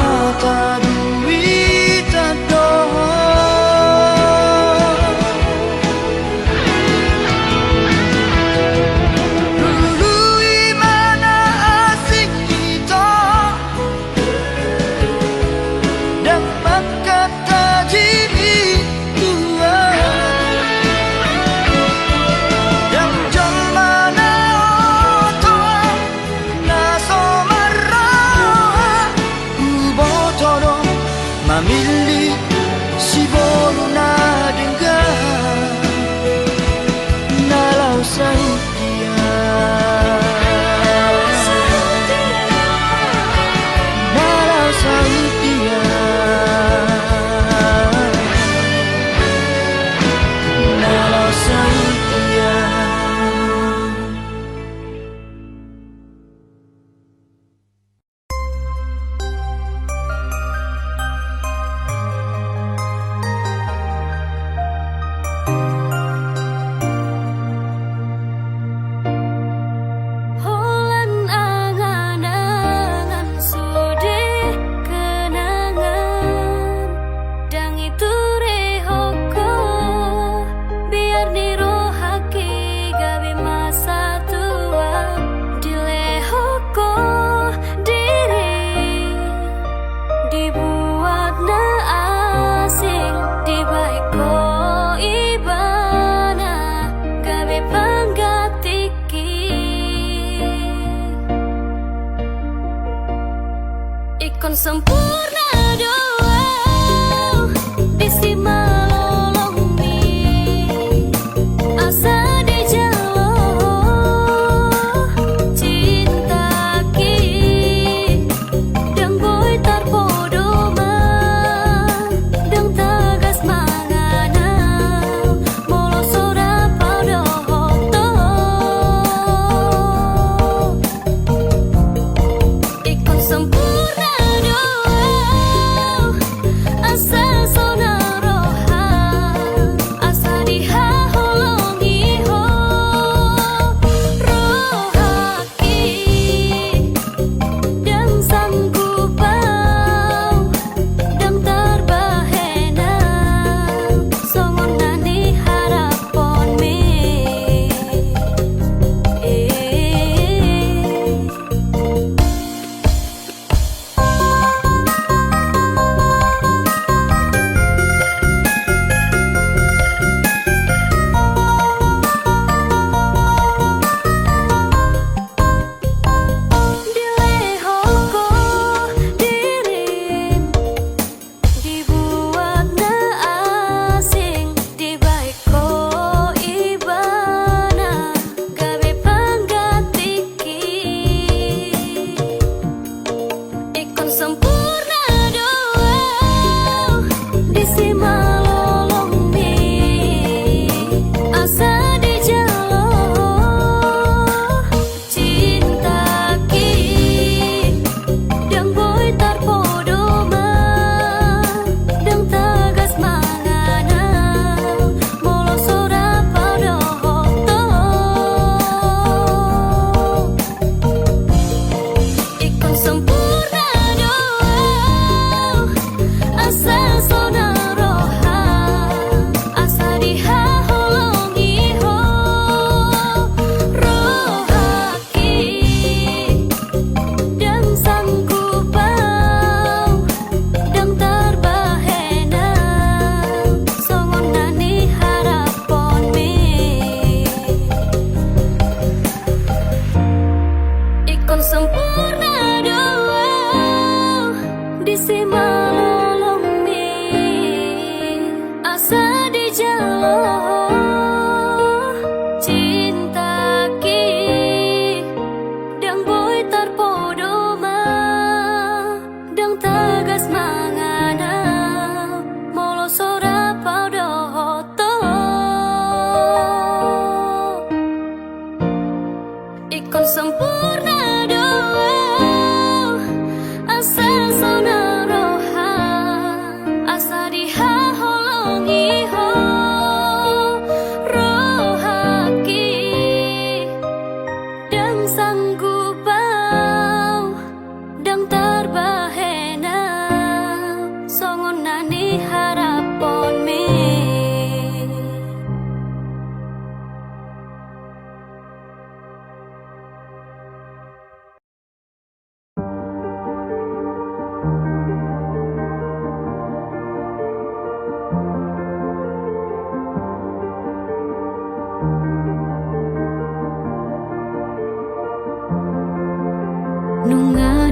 Mata duita doho Dulu imana asing kita Dan makan tajimi tua Dan jol mana otoa Na somarra Ubotoro Mamili si boruna dengar Nalau sautia Nalau sautia Nalau sautia Holan angan-angan sude kenangan Dang itu rehoko Biar dirohaki gawe masa tua Dilehoko diri Dibuat na asing Dibaiko ibana Gawe panggatiki Ikon sempurna doa Bisi malolong mi Asa di jalo Cinta ki Dang boy tarpodoma Dang tagas manganau Molo sora pada hoto Ikon sempurna doa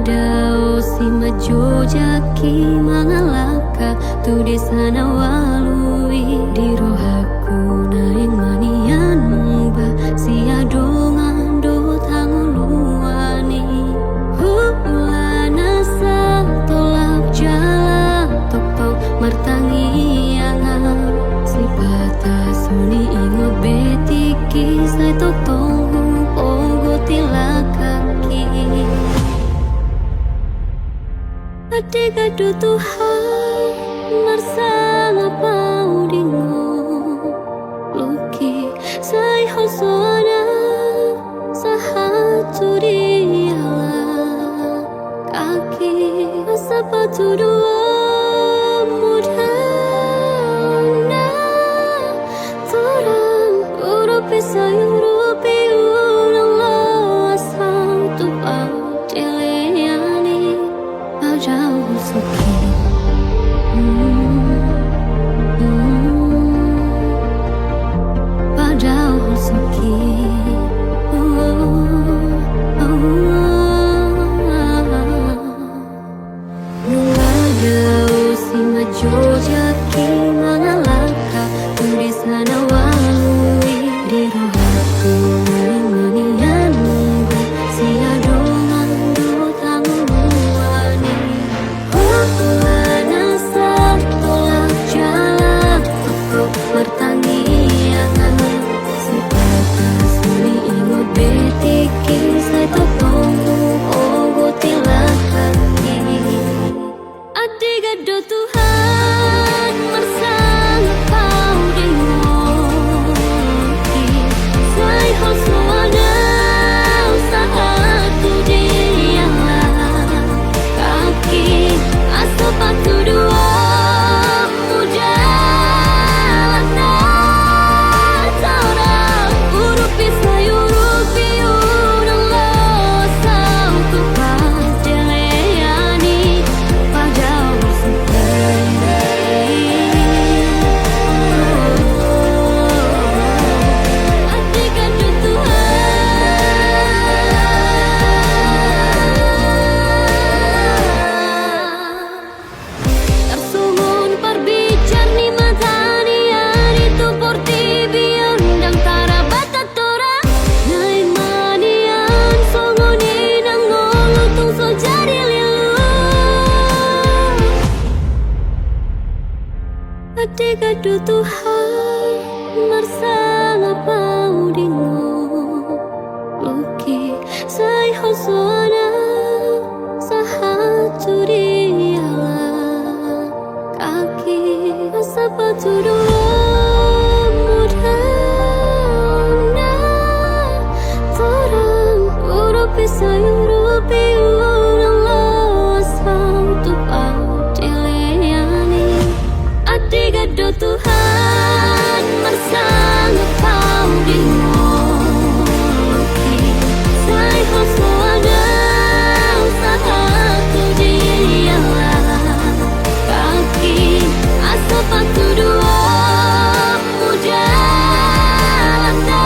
Nungadao si majojaki mangalaka tu desana walui di rohaku naing manian mungba si adongan do tanguluani hulana sa tolak jala topau martangiangan si batas suni ingo betiki sai totong ogo tilakaki Adigado Tuhan marsama paudingo Luki sai hosona sahaturiala Kaki asapatu dua mudana Torang urupi sayurupi ulang lasang tupau Dileyani jauh suki Padahal suki Nungadao si majojaki mangalaka di sana walui di rohaku manian munggu si adongan do tanguluani hulana sa tolak jala topau martangiangan si batas suni ingo betiki sai topong ogo tilakaki Adigado Tuhan marsama paudingo sai hosoana usahatu diala kaki asapatu dua mudana Torang urupi sayurupi urang losang tupang dileyani padahal Adigado Tuhan Tersumun perbicar ni matani ari tu porti biandang tarabatat tora Nai manian songoni nang ngolu tung so jari lilu Adigado Tuhan marsama paudingo Luki sai hosona sahaturiala Kaki asapatu dua mudana Torang urupi sayurupi ulang lasang tupau dileyani Adigado Tuhan marsama paudingo Sai hosoana usahatu diala Kaki asapatu dua mudana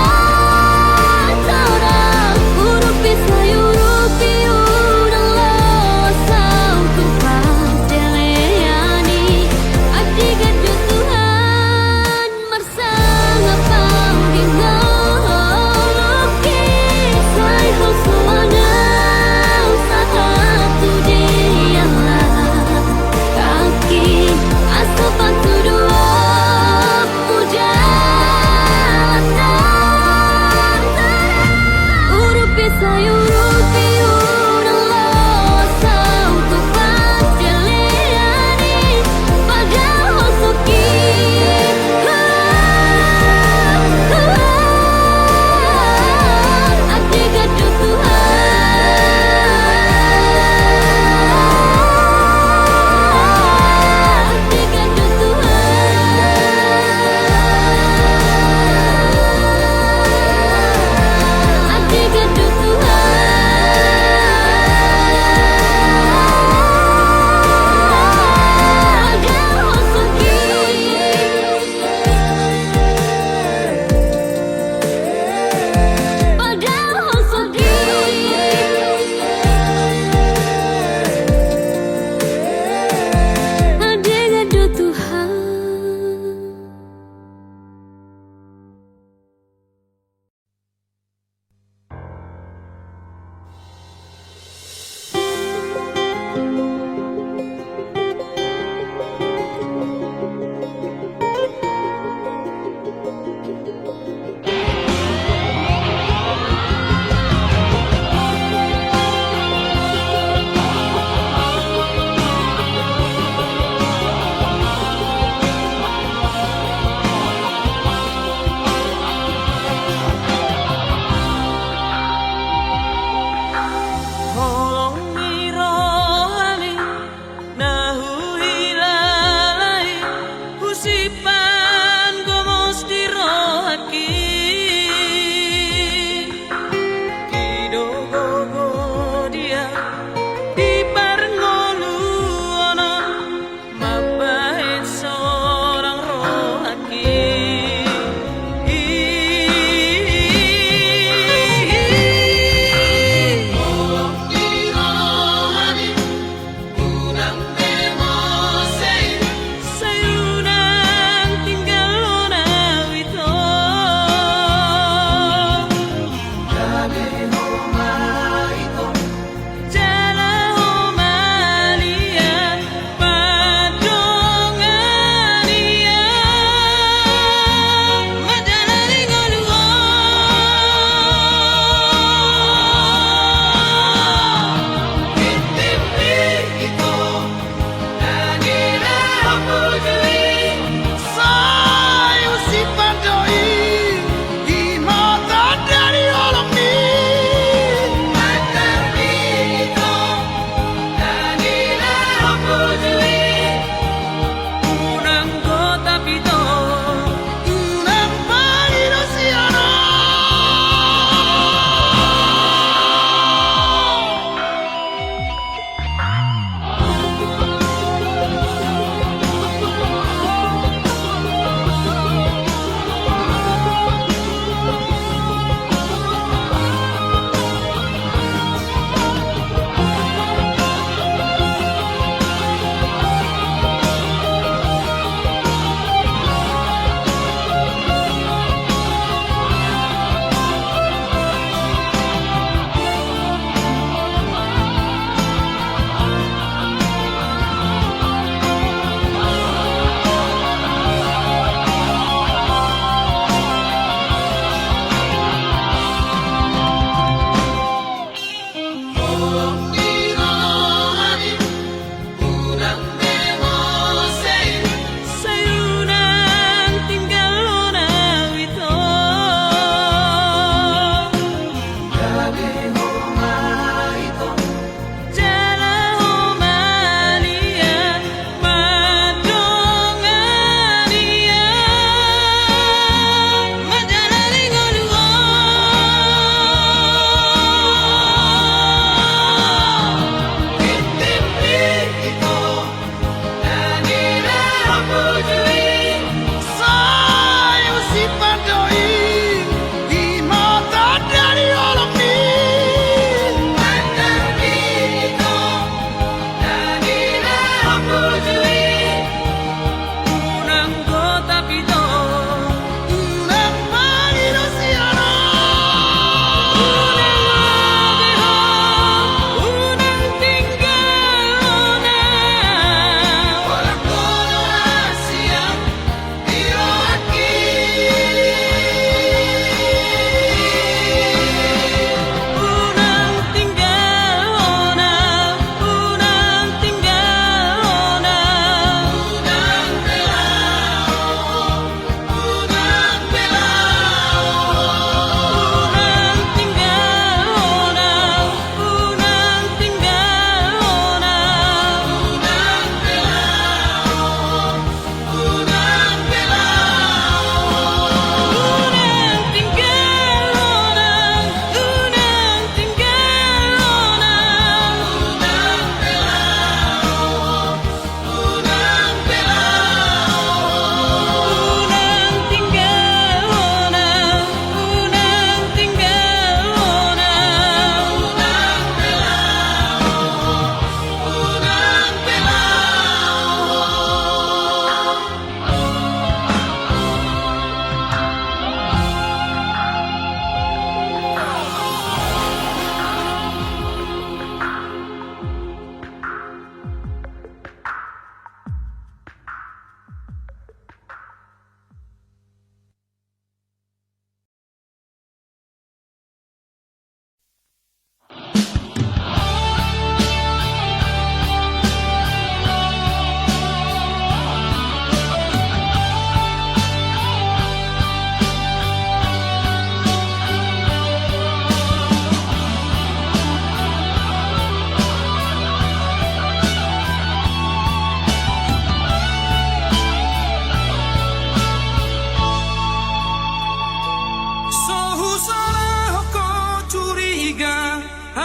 Torang urupi sayurupi urang losang tupang dileyani Adigado Tuhan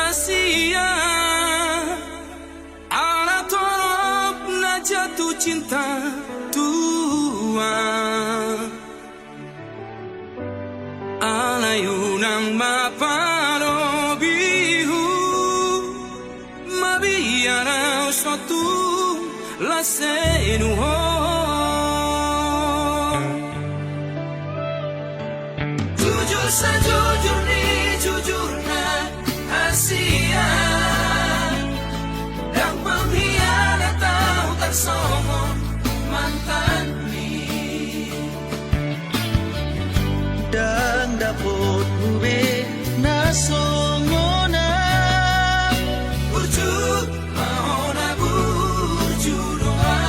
rahasia Ana torop na jatuh cinta tua Alayunang maparobihu Mabiyaraw suatu lasenuho Jujur sejujur ni jujurna Asia Dan pengkhianat tahu tak somong mantan ni Dang dapot bube na songona Burju mahona burju doa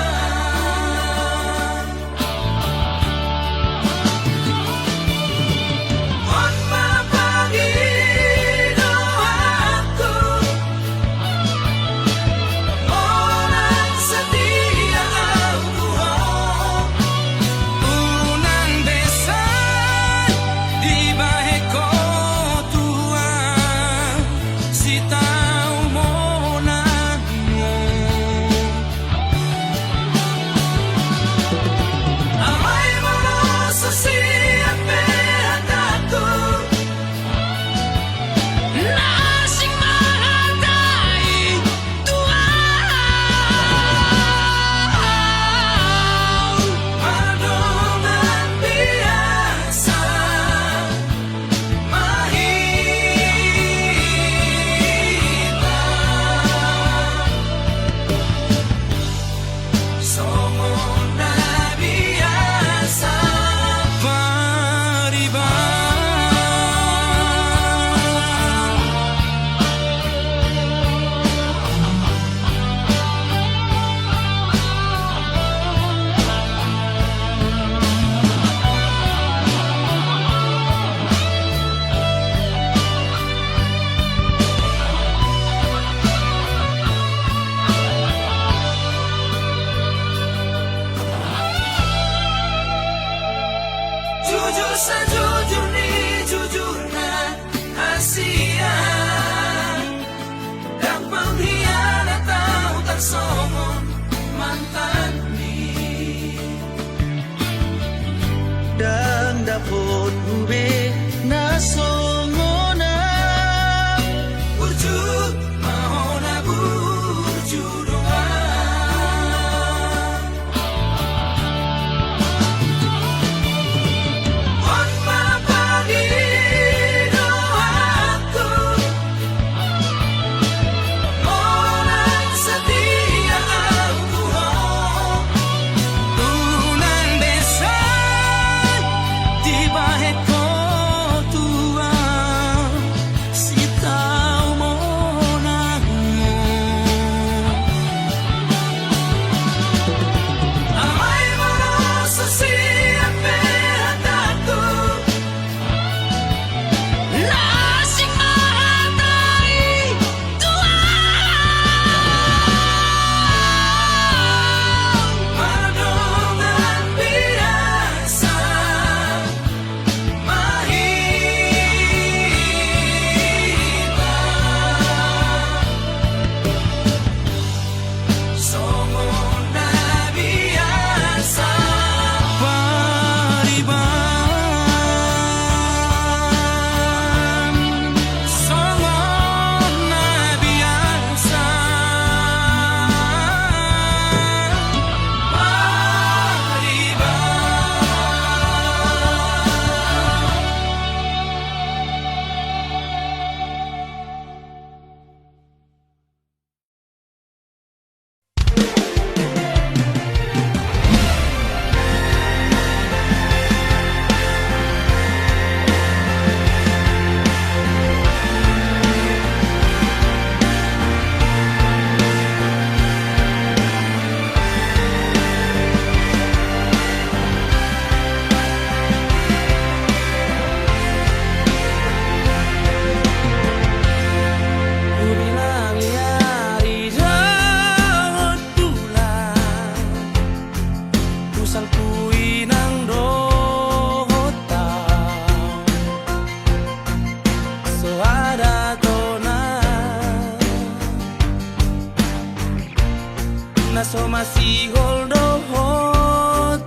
so masih holdo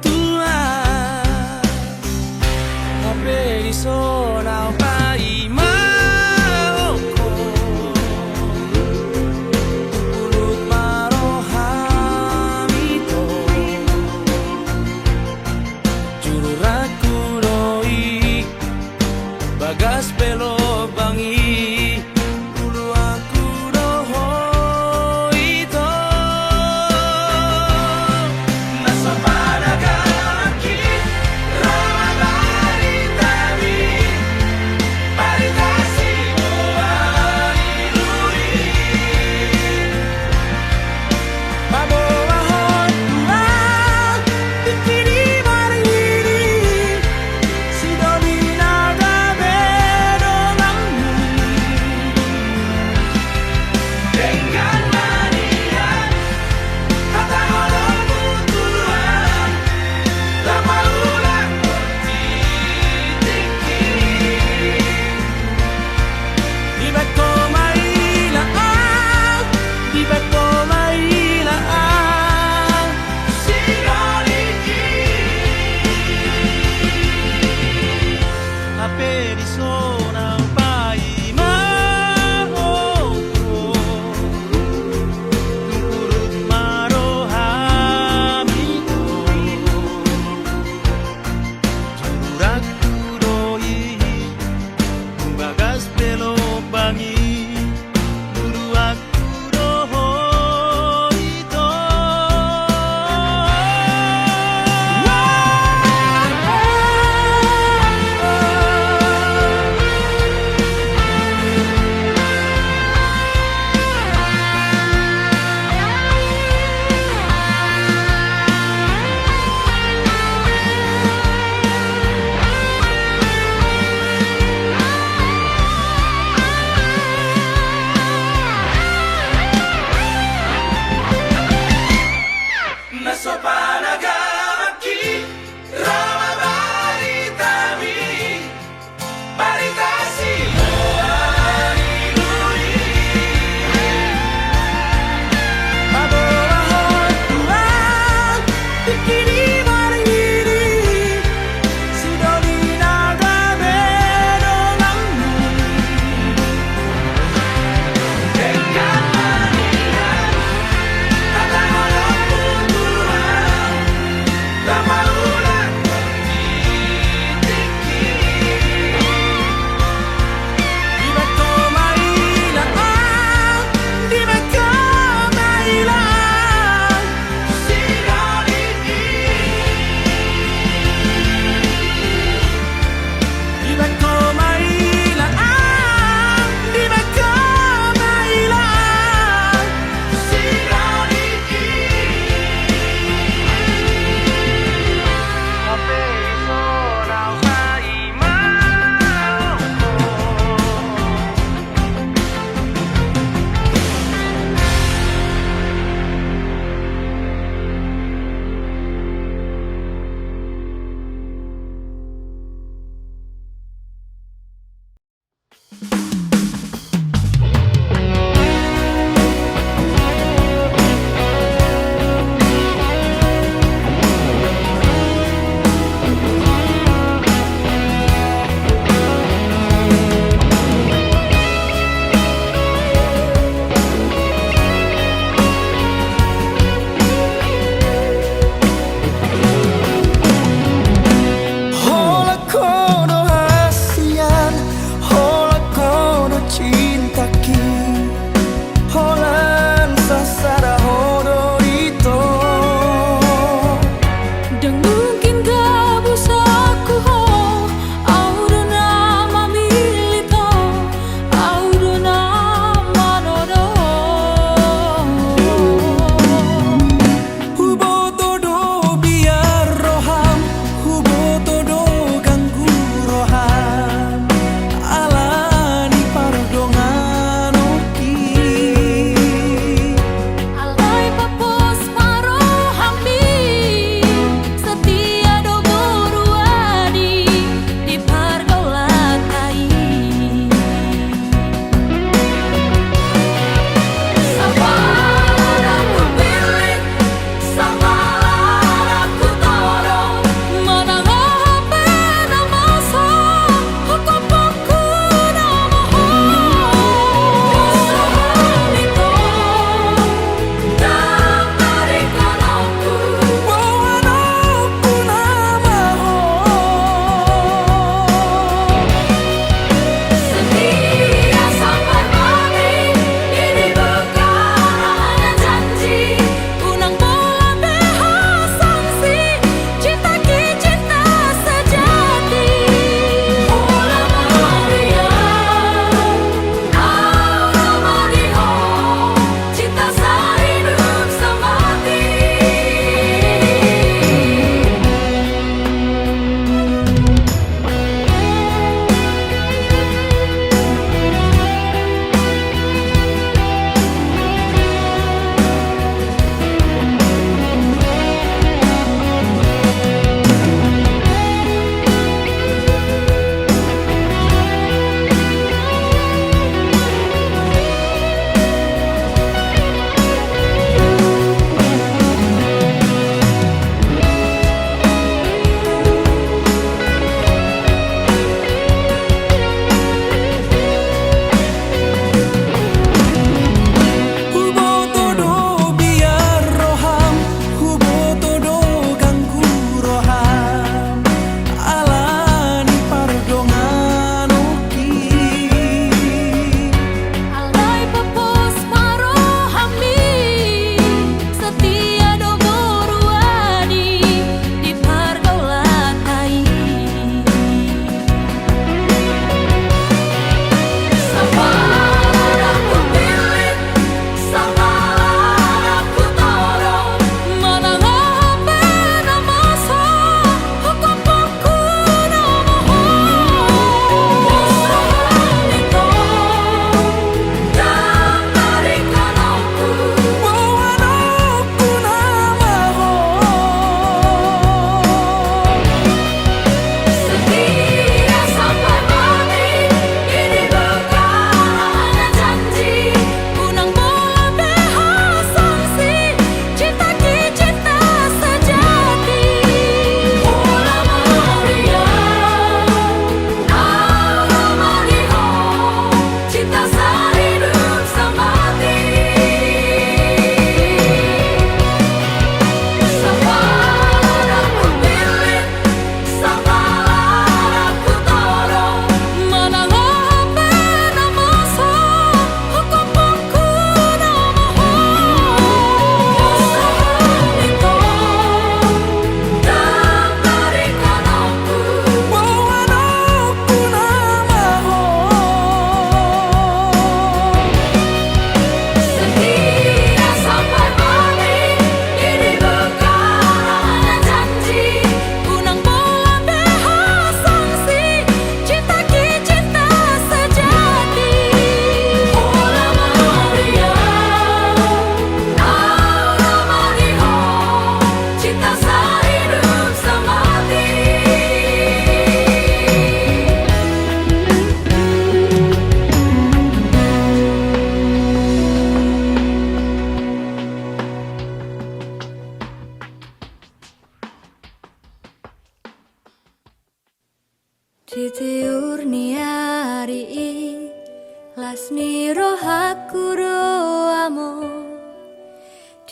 tua Hape di so nao pai maoko Ulut marohamito Juru raku doi Bagas pelo bangi Ulu aku doho ito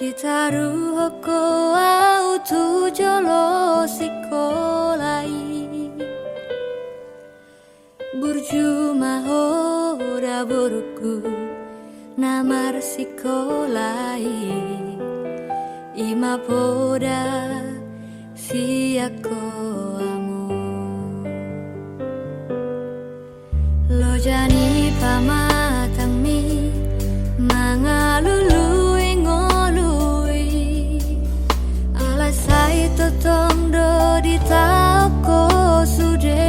Ditaruh ko au tu jolo sikolai Burju mahora burku namar sikolai Ima poda siako amu Lo jani pamatang mi mangalului ngolui Alasai totong do di tau ko sude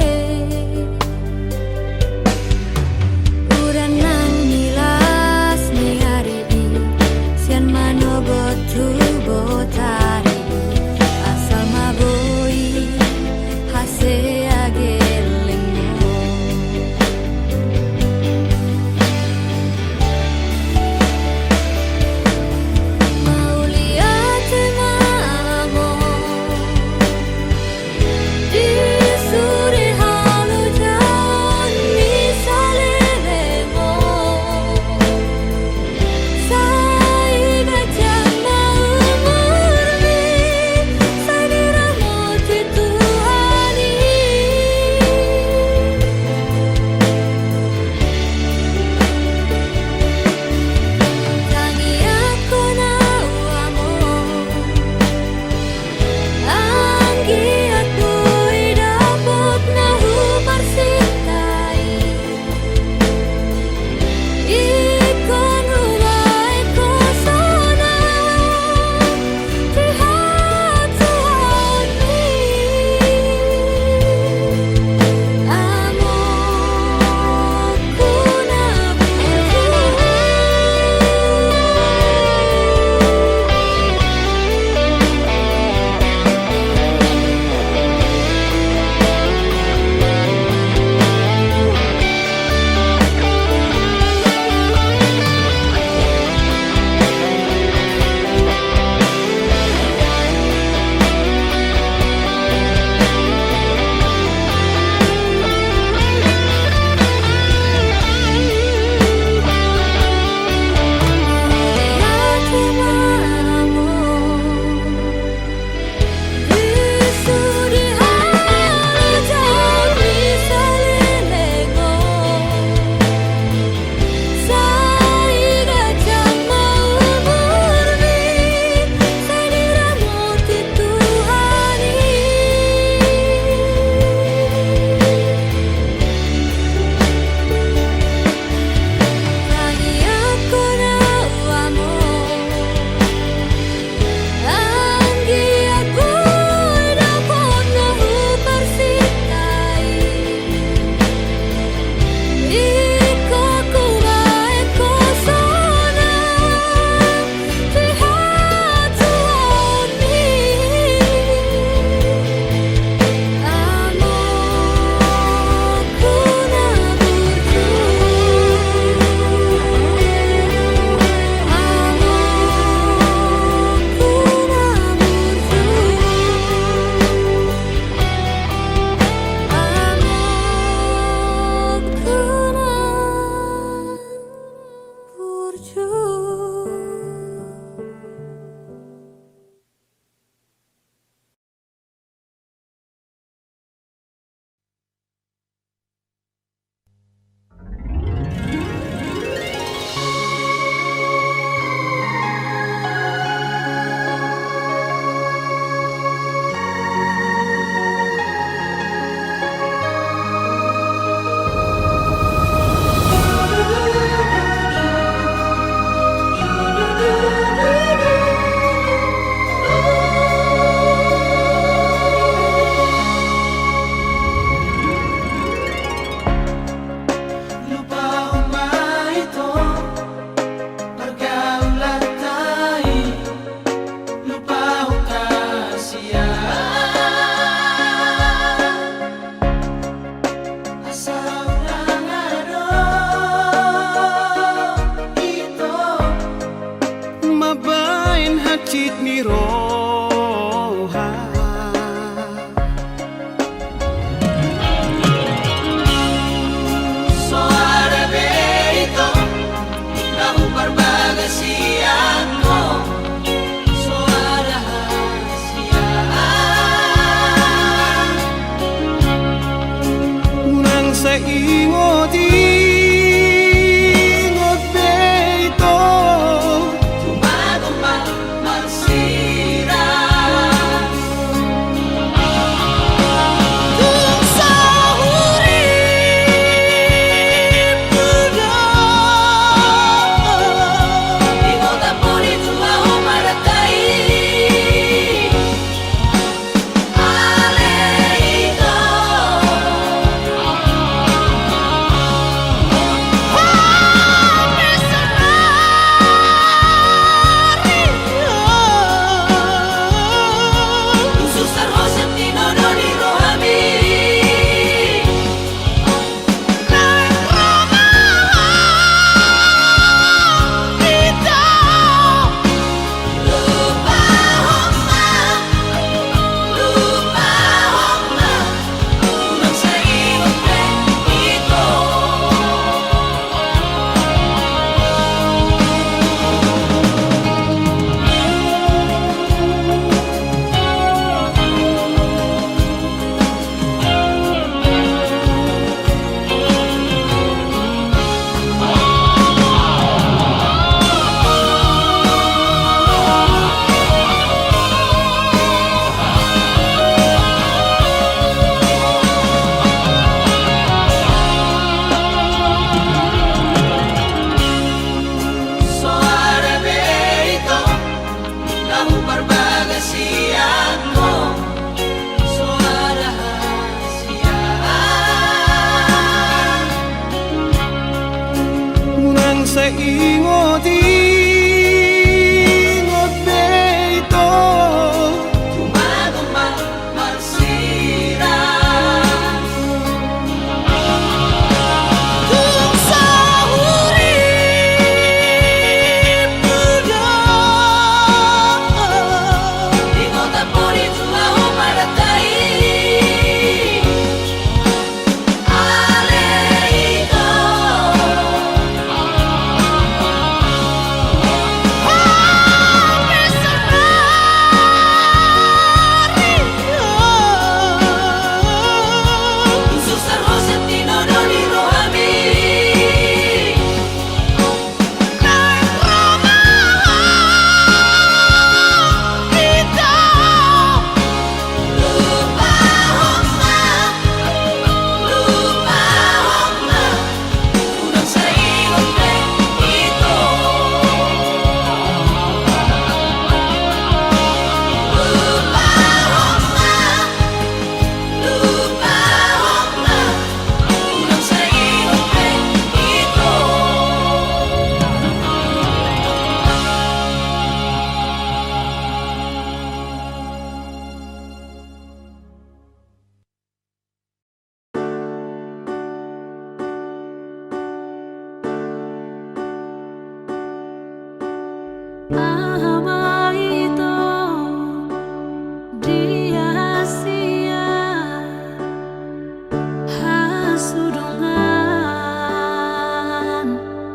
Uran nang nilas ni hari sian manogo tu botari Asal maboi hase agelengo Ahamaito dia sia hasudungan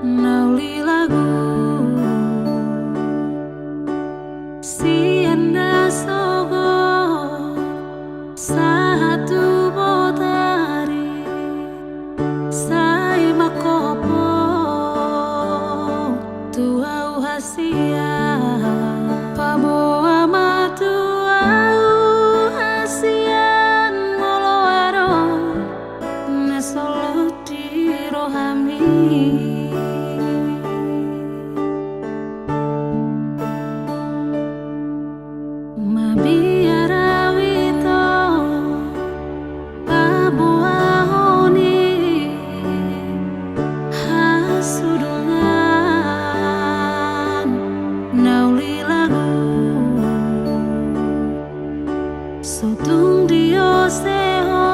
nauli lagu siana sogo satu botari sai makopo tuau hasia pamoa matuau hasian moloaro nesolo dirohami mabiarawito pabuahoni hasudungan nauli lagu sotung dio seho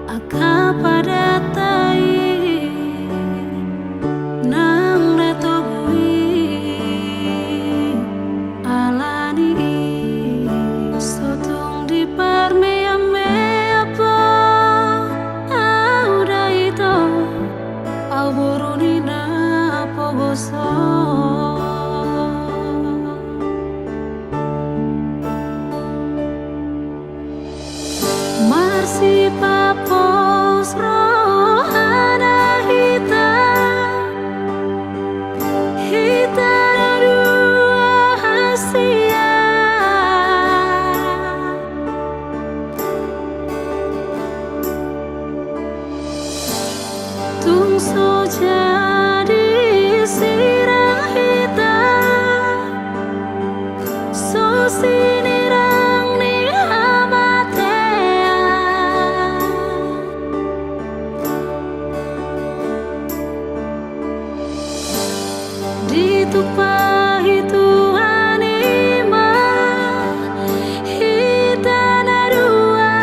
aka pada tai nang letogui alani sotung di parmeame apa auda itu au borunina pogoso Marsi papos rohana hita hita dua hasia tungso jadi sirang hita so sinirang ni hamatea ditupahi Tuhan ima hita narua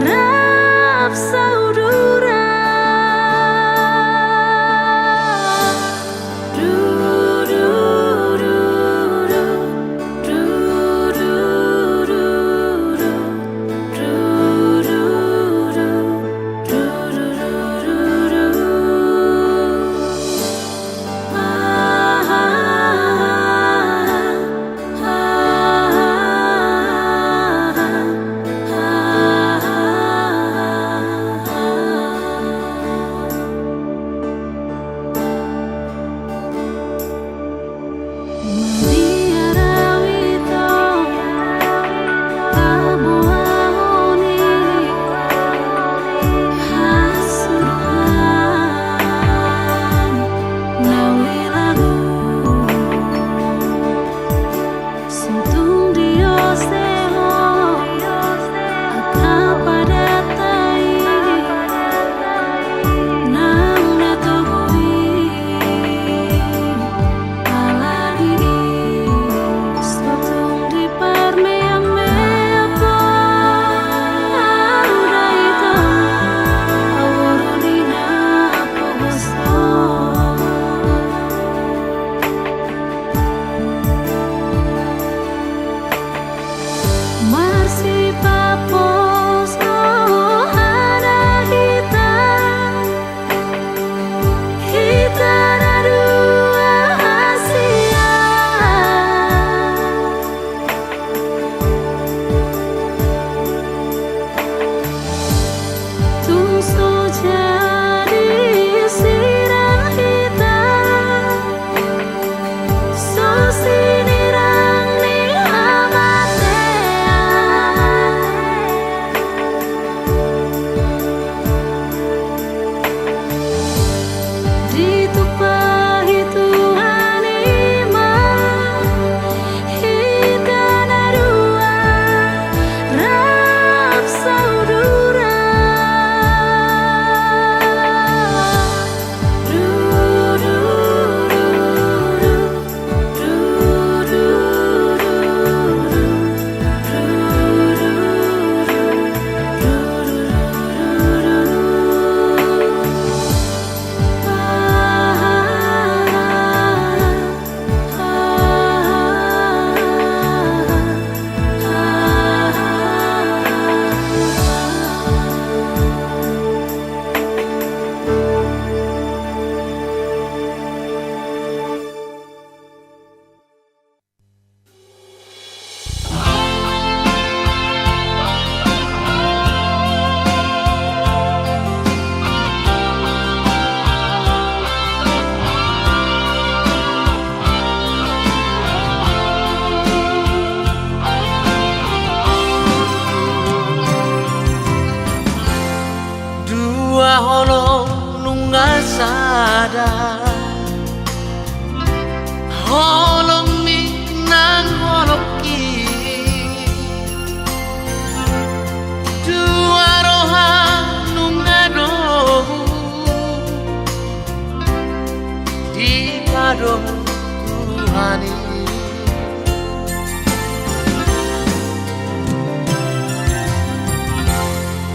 rap saudura du du du du du du du du du du du du rohani.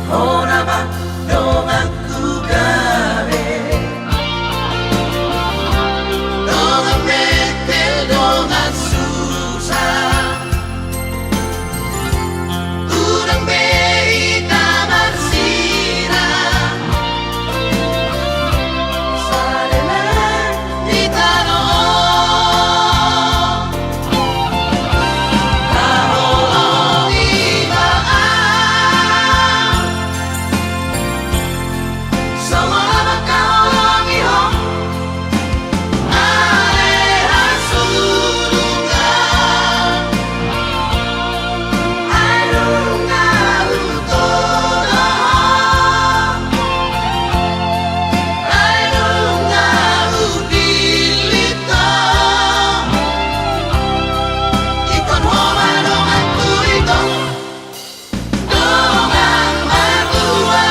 Ora ba dong aku gawe, dong metel dong susah, urang bei kamar sirah, sadela di tanah, kaholo ibaan, semua bakal ihong, aleha surungan, airunga utona, airunga ubilita, ikon homa dong aku ikon, dongang berdua.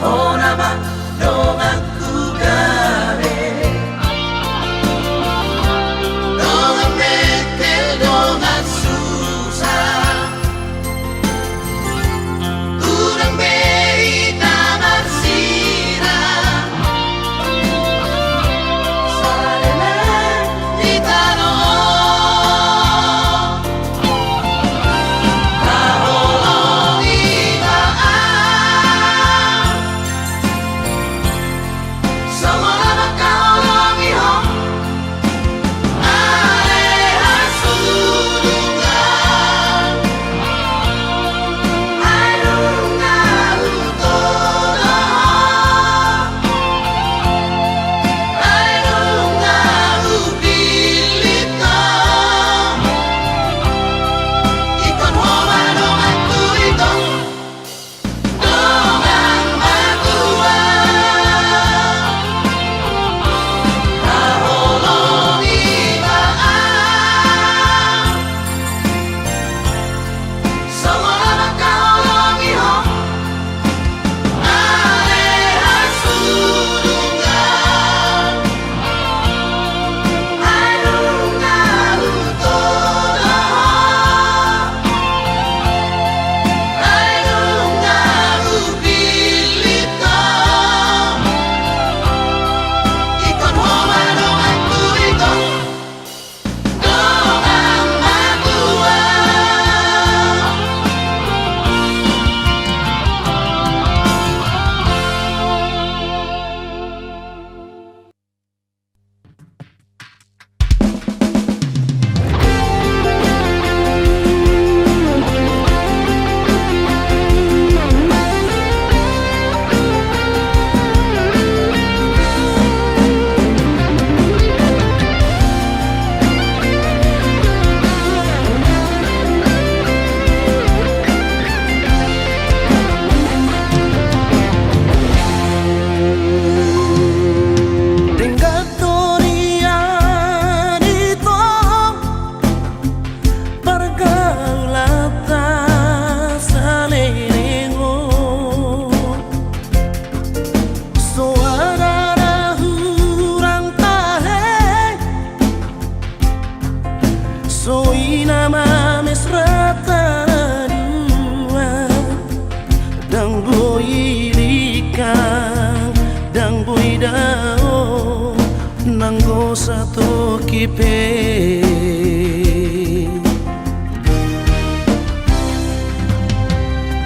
Ora ba dong aku gawe, dong metel dong susah, urang bei kamar sirah, sadela di tanah, kaholo ibaan, semua bakal ihong, aleha surungan, airunga utona, airunga ubilita, ikon homa dong aku ikon, dongang berdua. Kaholo ibaan, semua bakal ihong, aleha surungan, airunga utona, airunga ubilita, ikon homa dong aku ikon, dongang berdua. satu kipe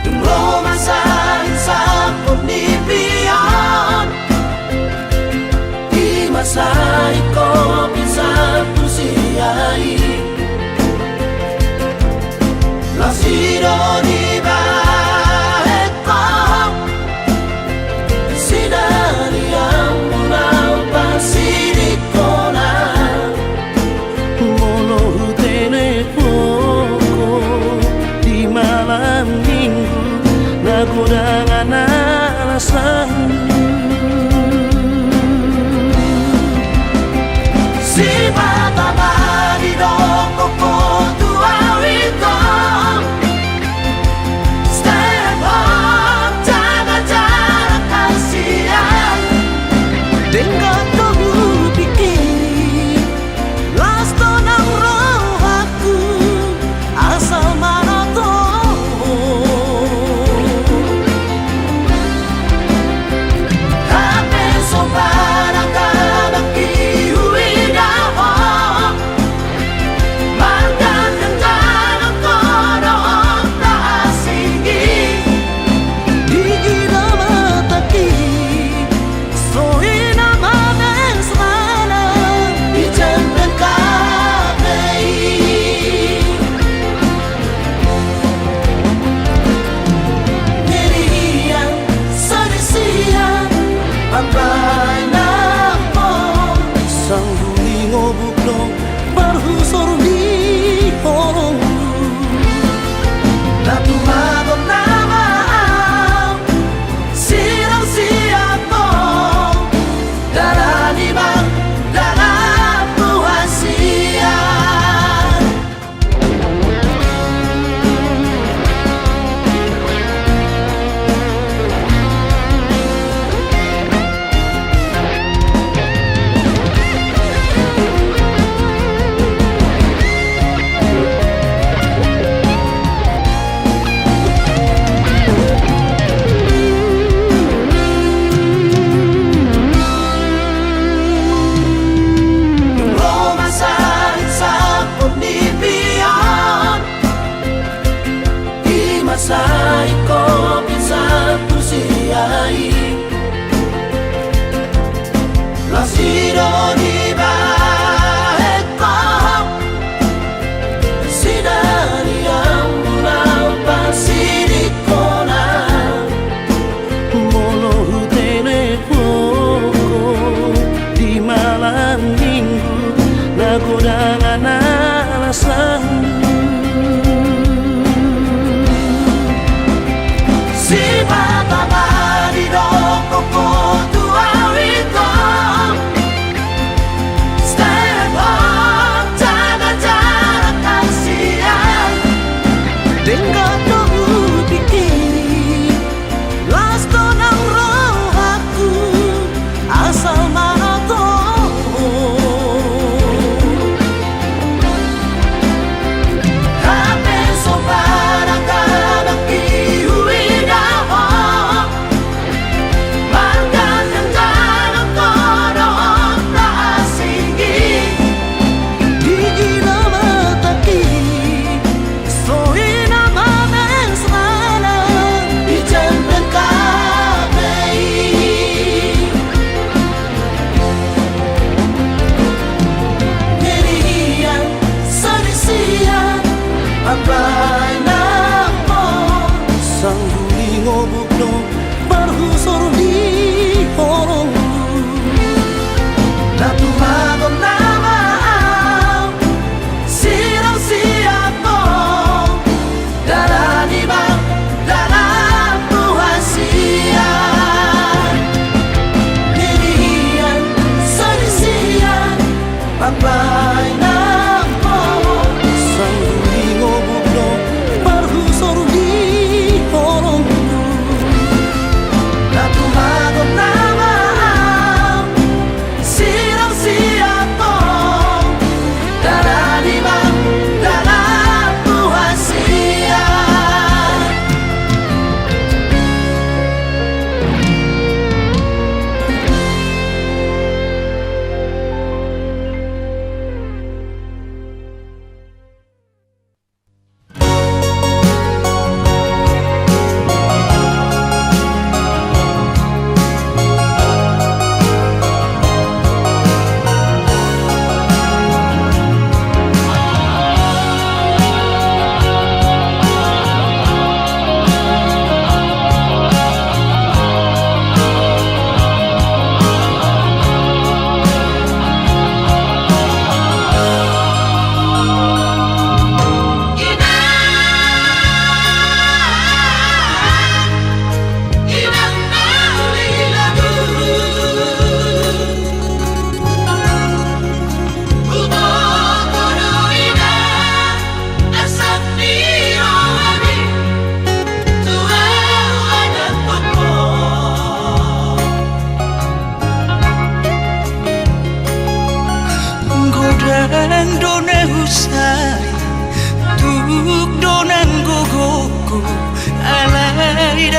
Dulu masa iko bisa tusiai Lasiro di baeko Sinari yang mulai pasinikona Molo telepoko di malam minggu Nakudangan alasan Si mata di doko tua wito Stay at home, jaga jarak kasihan Dengan kau pikir Last ng roh aku Asal mana tahu Tapi sobat akan kiwi dawa Makan kencan kono tak singi Digida mataki Soina manes mana Dijemput kamei Dirian sadisian Pampay namo Isang dulingo buklong Barhusor di horong Natumagot na maaw Sirang siap mo Dala di bang Dala buhay siya Masa iko bisa tusiai Lasiro di baeko Sinari yang mulai pasinikona Molo telepoko di malam minggu Nakudangan alasan Si mata di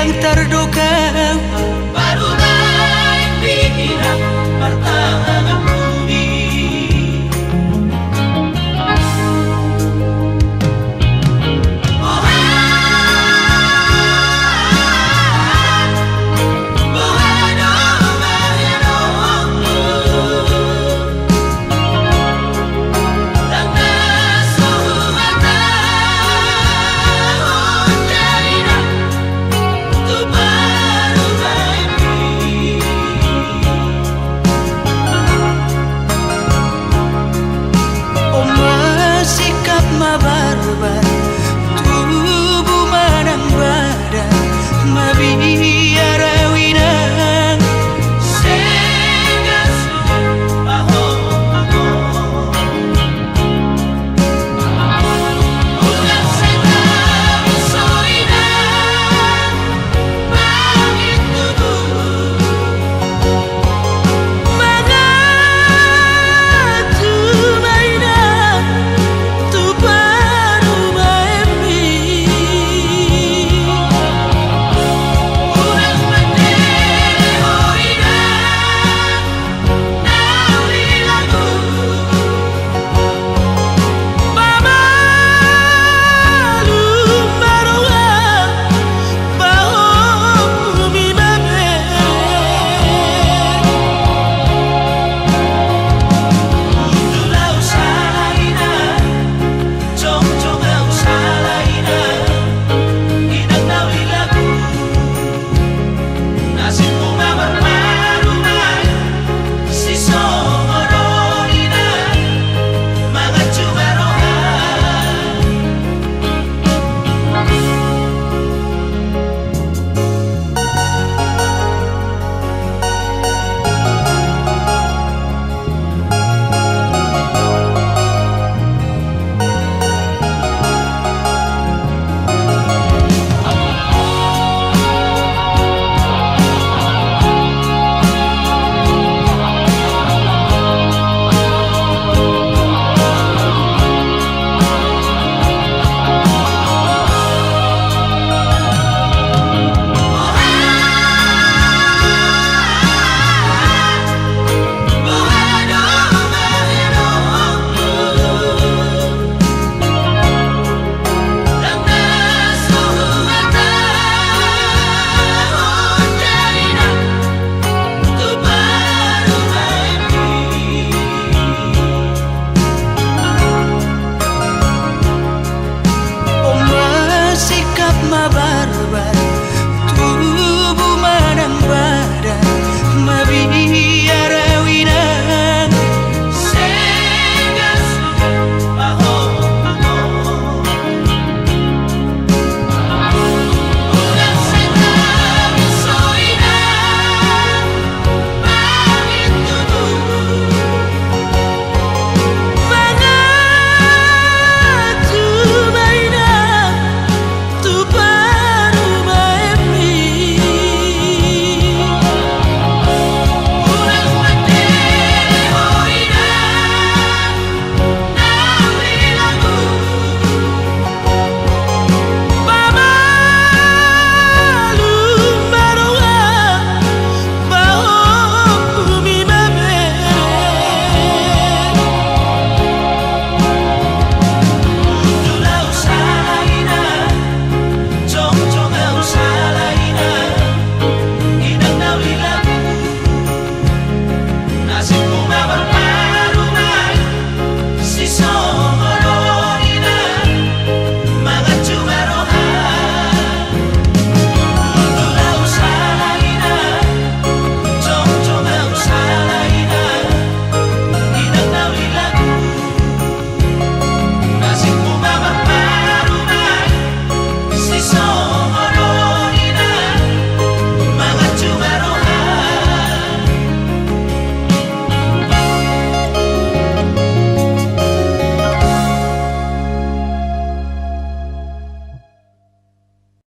yang terduga